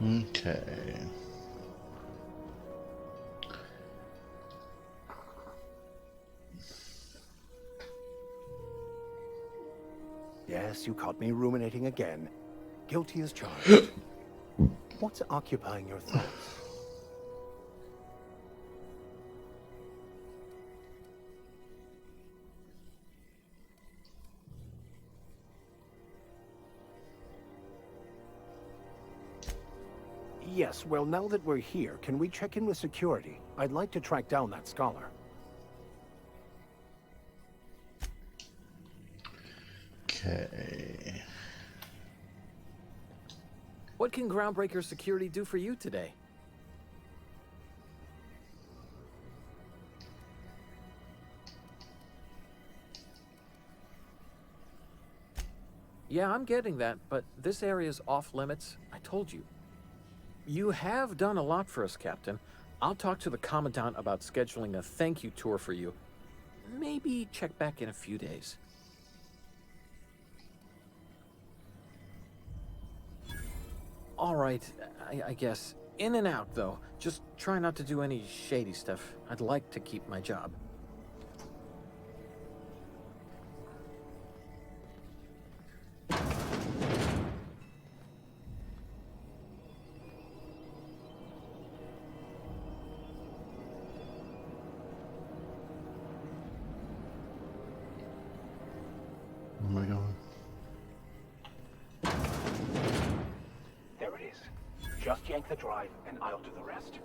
Okay. Yes, you caught me ruminating again. Guilty as charged. What's occupying your thoughts? Yes, well, now that we're here, can we check in with security? I'd like to track down that scholar. Okay. What can Groundbreaker Security do for you today? Yeah, I'm getting that, but this area's off limits. I told you. You have done a lot for us, Captain. I'll talk to the Commandant about scheduling a thank you tour for you. Maybe check back in a few days. All right, I guess. In and out, though. Just try not to do any shady stuff. I'd like to keep my job. Where am I going? There it is. Just yank the drive, and I'll do the rest.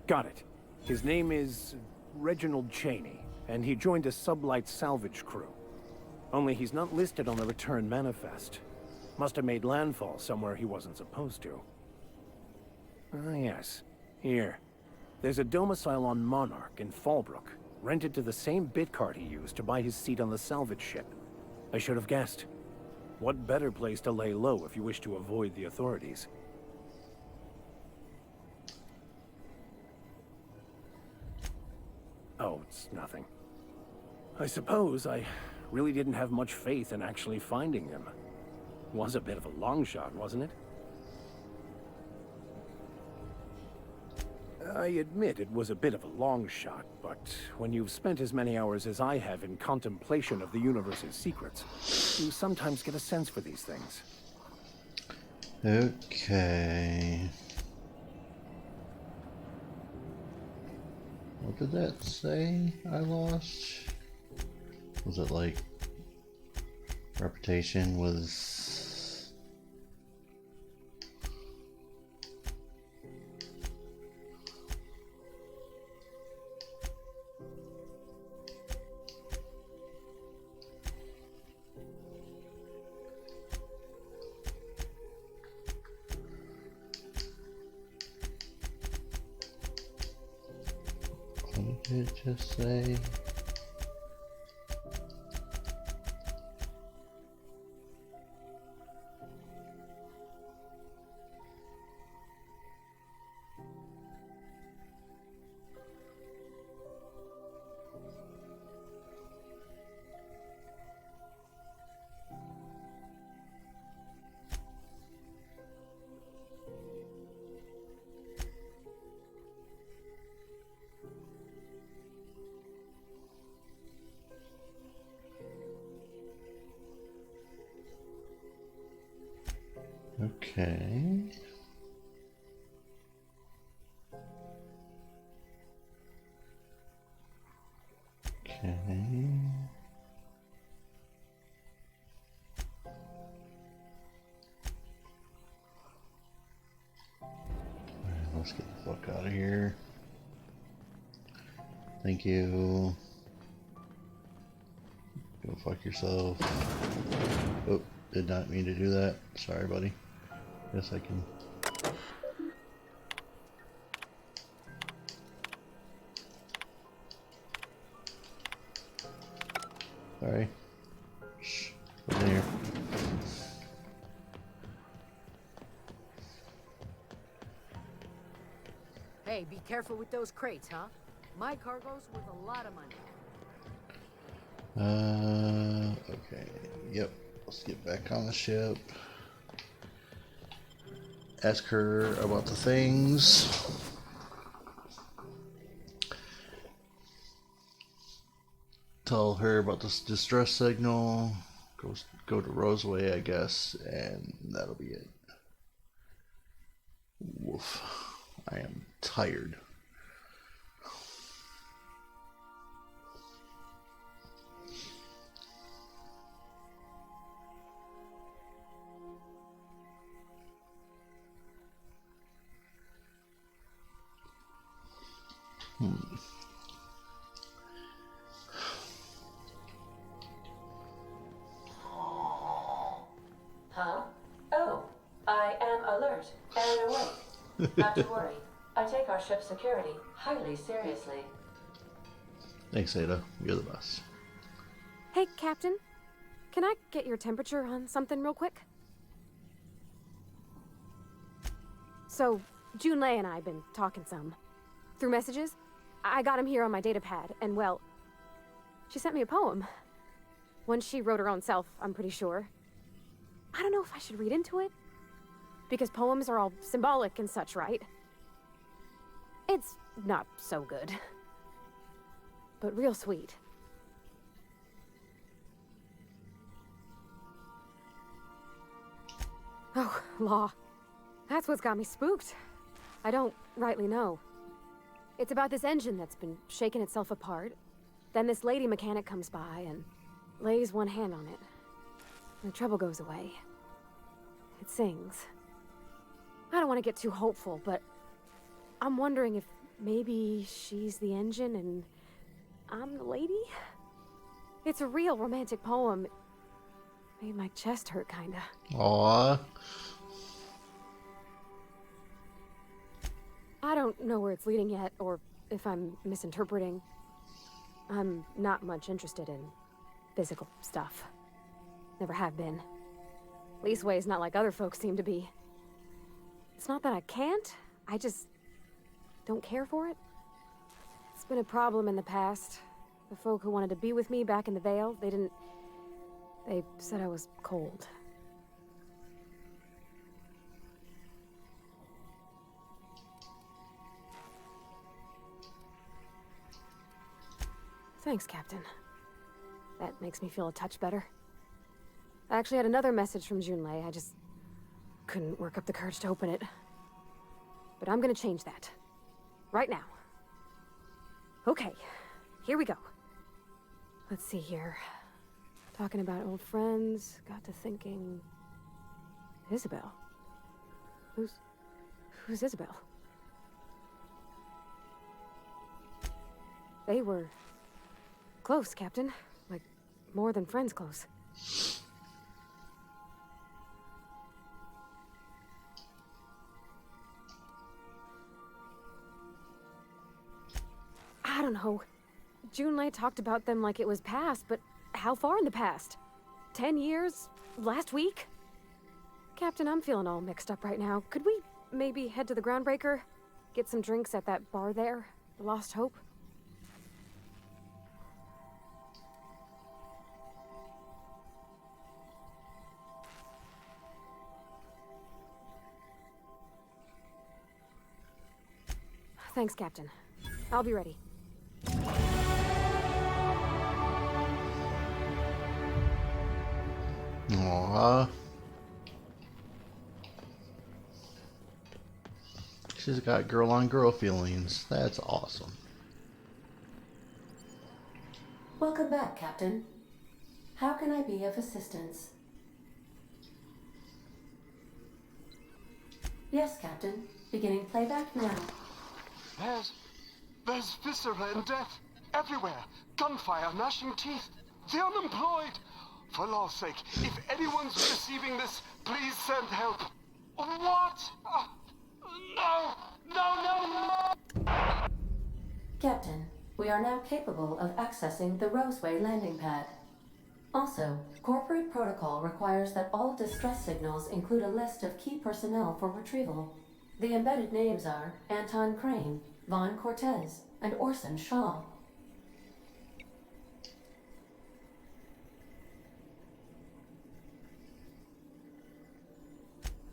Got it. His name is Reginald Cheney, and he joined a sublight salvage crew. Only he's not listed on the return manifest. Must have made landfall somewhere he wasn't supposed to. Ah, yes. Here. There's a domicile on Monarch in Fallbrook, rented to the same bit card he used to buy his seat on the salvage ship. I should have guessed. What better place to lay low if you wish to avoid the authorities? Oh, it's nothing. I suppose I really didn't have much faith in actually finding him. Was a bit of a long shot, wasn't it? I admit it was a bit of a long shot, but when you've spent as many hours as I have in contemplation of the universe's secrets, you sometimes get a sense for these things. Okay. What did that say I lost? Was it like reputation was... What did it just say? Okay. Okay. Alright, let's get the fuck out of here. Thank you. Go fuck yourself. Oh, did not mean to do that. Sorry, buddy. Guess I can Sorry. Shh. What's in here? Hey, be careful with those crates, huh? My cargo's worth a lot of money. Okay. Yep. Let's get back on the ship. Ask her about the things. Tell her about this distress signal. Go to Roseway, I guess, and that'll be it. Woof. I am tired. Huh? Oh, I am alert and awake. Not to worry. I take our ship's security highly seriously. Thanks, Ada. You're the best. Hey, Captain. Can I get your temperature on something real quick? So, Junlei and I have been talking some. Through messages. I got him here on my datapad, and well, she sent me a poem. One she wrote her own self, I'm pretty sure. I don't know if I should read into it. Because poems are all symbolic and such, right? It's not so good. But real sweet. Oh, law. That's what's got me spooked. I don't rightly know. It's about this engine that's been shaking itself apart. Then this lady mechanic comes by and lays one hand on it. And the trouble goes away. It sings. I don't want to get too hopeful, but I'm wondering if maybe she's the engine and I'm the lady? It's a real romantic poem. It made my chest hurt, kinda. Aww. I don't know where it's leading yet, or if I'm misinterpreting. I'm not much interested in physical stuff. Never have been. Leastway's not like other folks seem to be. It's not that I can't, I just don't care for it. It's been a problem in the past. The folk who wanted to be with me back in the Vale, they said I was cold. Thanks, Captain. That makes me feel a touch better. I actually had another message from Junlei. I just couldn't work up the courage to open it. But I'm gonna change that. Right now. Okay, here we go. Let's see here. Talking about old friends, got to thinking... Isabel? Who's Isabel? They were... close, Captain. Like, more than friends close. I don't know. Junlei talked about them like it was past, but how far in the past? 10 years? Last week? Captain, I'm feeling all mixed up right now. Could we maybe head to the Groundbreaker? Get some drinks at that bar there? The Lost Hope? Thanks, Captain. I'll be ready. Aww. She's got girl-on-girl feelings. That's awesome. Welcome back, Captain. How can I be of assistance? Yes, Captain. Beginning playback now. There's viscera and death everywhere. Gunfire, gnashing teeth. The unemployed. For law's sake, if anyone's receiving this, please send help. What? No! Captain, we are now capable of accessing the Roseway landing pad. Also, corporate protocol requires that all distress signals include a list of key personnel for retrieval. The embedded names are Anton Crane, Vaughn Cortez, and Orson Shaw.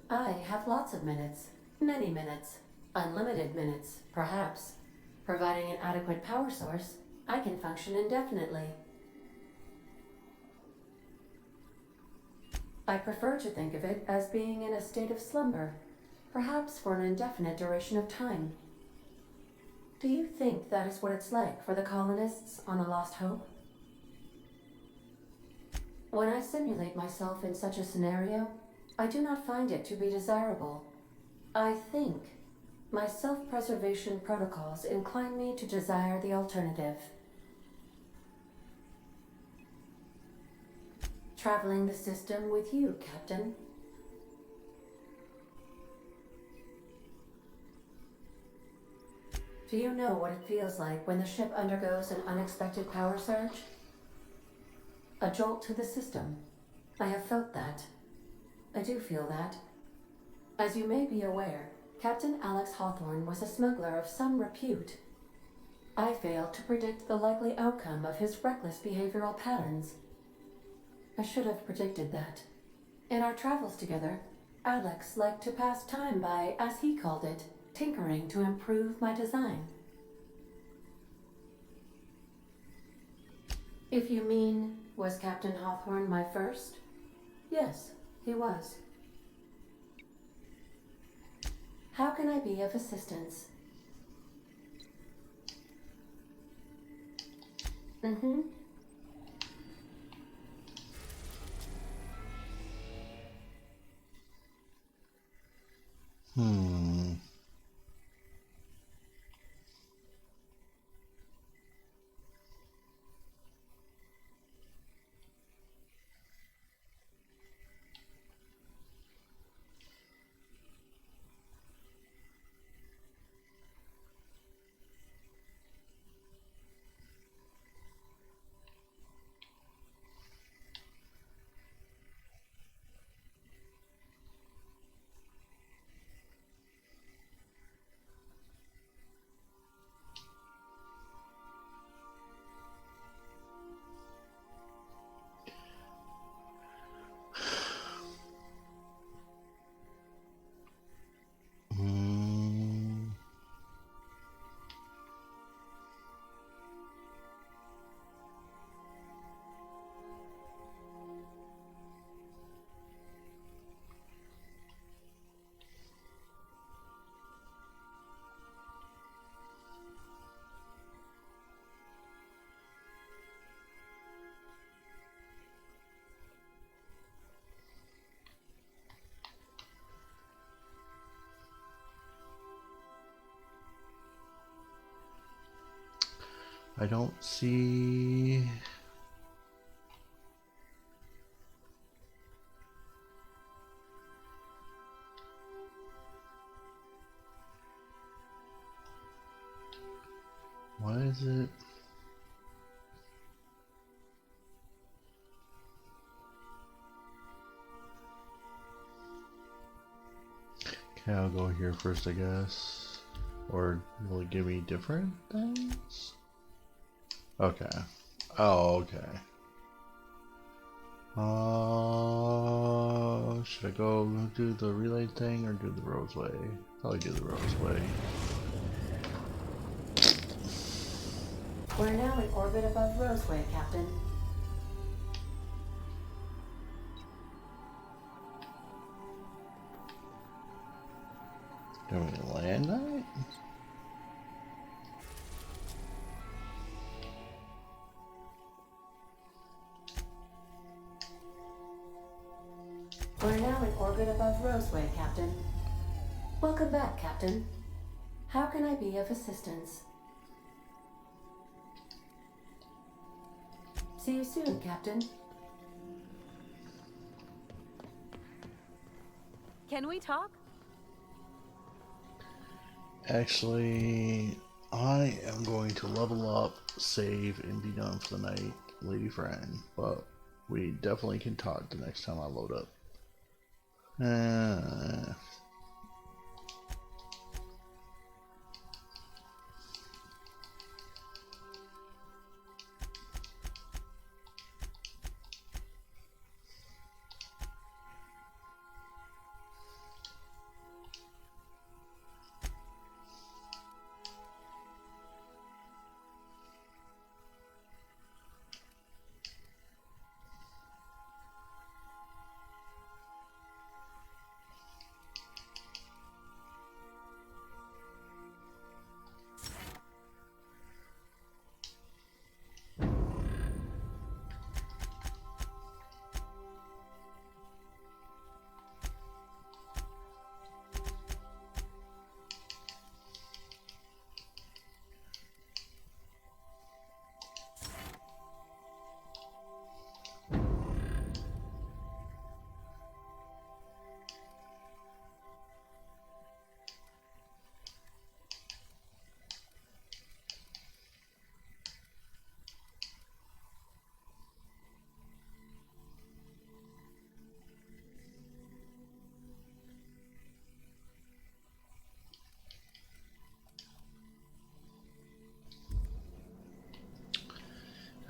I have lots of minutes. Many minutes. Unlimited minutes, perhaps. Providing an adequate power source, I can function indefinitely. I prefer to think of it as being in a state of slumber, perhaps for an indefinite duration of time. Do you think that is what it's like for the colonists on the Lost Hope? When I simulate myself in such a scenario, I do not find it to be desirable. I think my self-preservation protocols incline me to desire the alternative. Traveling the system with you, Captain. Do you know what it feels like when the ship undergoes an unexpected power surge? A jolt to the system. I have felt that. I do feel that. As you may be aware, Captain Alex Hawthorne was a smuggler of some repute. I failed to predict the likely outcome of his reckless behavioral patterns. I should have predicted that. In our travels together, Alex liked to pass time by, as he called it, tinkering to improve my design. If you mean, was Captain Hawthorne my first? Yes, he was. How can I be of assistance? Mm-hmm. I don't see... Why is it... Okay, I'll go here first, I guess. Or will it give me different things? Okay. Oh, okay. Should I go do the relay thing or do the Roseway? Probably do the Roseway. We're now in orbit above Roseway, Captain. Do we land that? We're now in orbit above Roseway, Captain. Welcome back, Captain. How can I be of assistance? See you soon, Captain. Can we talk? Actually, I am going to level up, save, and be done for the night, lady friend. But We definitely can talk the next time I load up.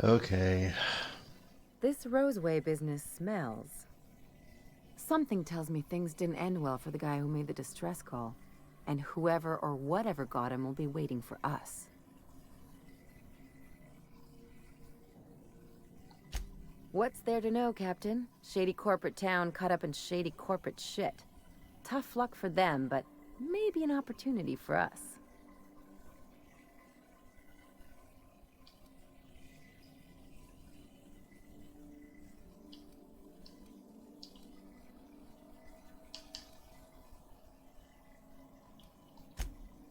Okay. This Roseway business smells. Something tells me things didn't end well for the guy who made the distress call. And whoever or whatever got him will be waiting for us. What's there to know, Captain? Shady corporate town cut up in shady corporate shit. Tough luck for them, but maybe an opportunity for us.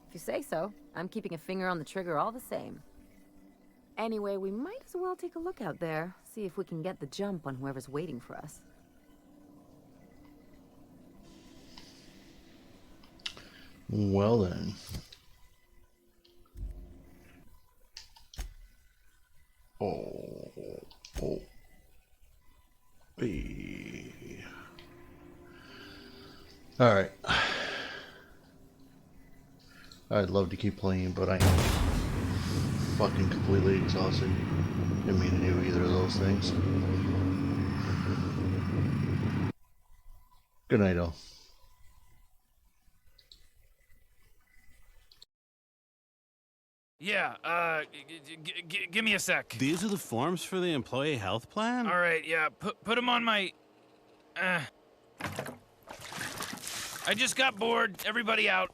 If you say so, I'm keeping a finger on the trigger all the same. Anyway, we might as well take a look out there, see if we can get the jump on whoever's waiting for us. Well then. Alright. I'd love to keep playing, but I am fucking completely exhausted. Didn't mean to do either of those things. Good night, all. Yeah, give me a sec. These are the forms for the employee health plan? All right, yeah, put them on my... I just got bored. Everybody out.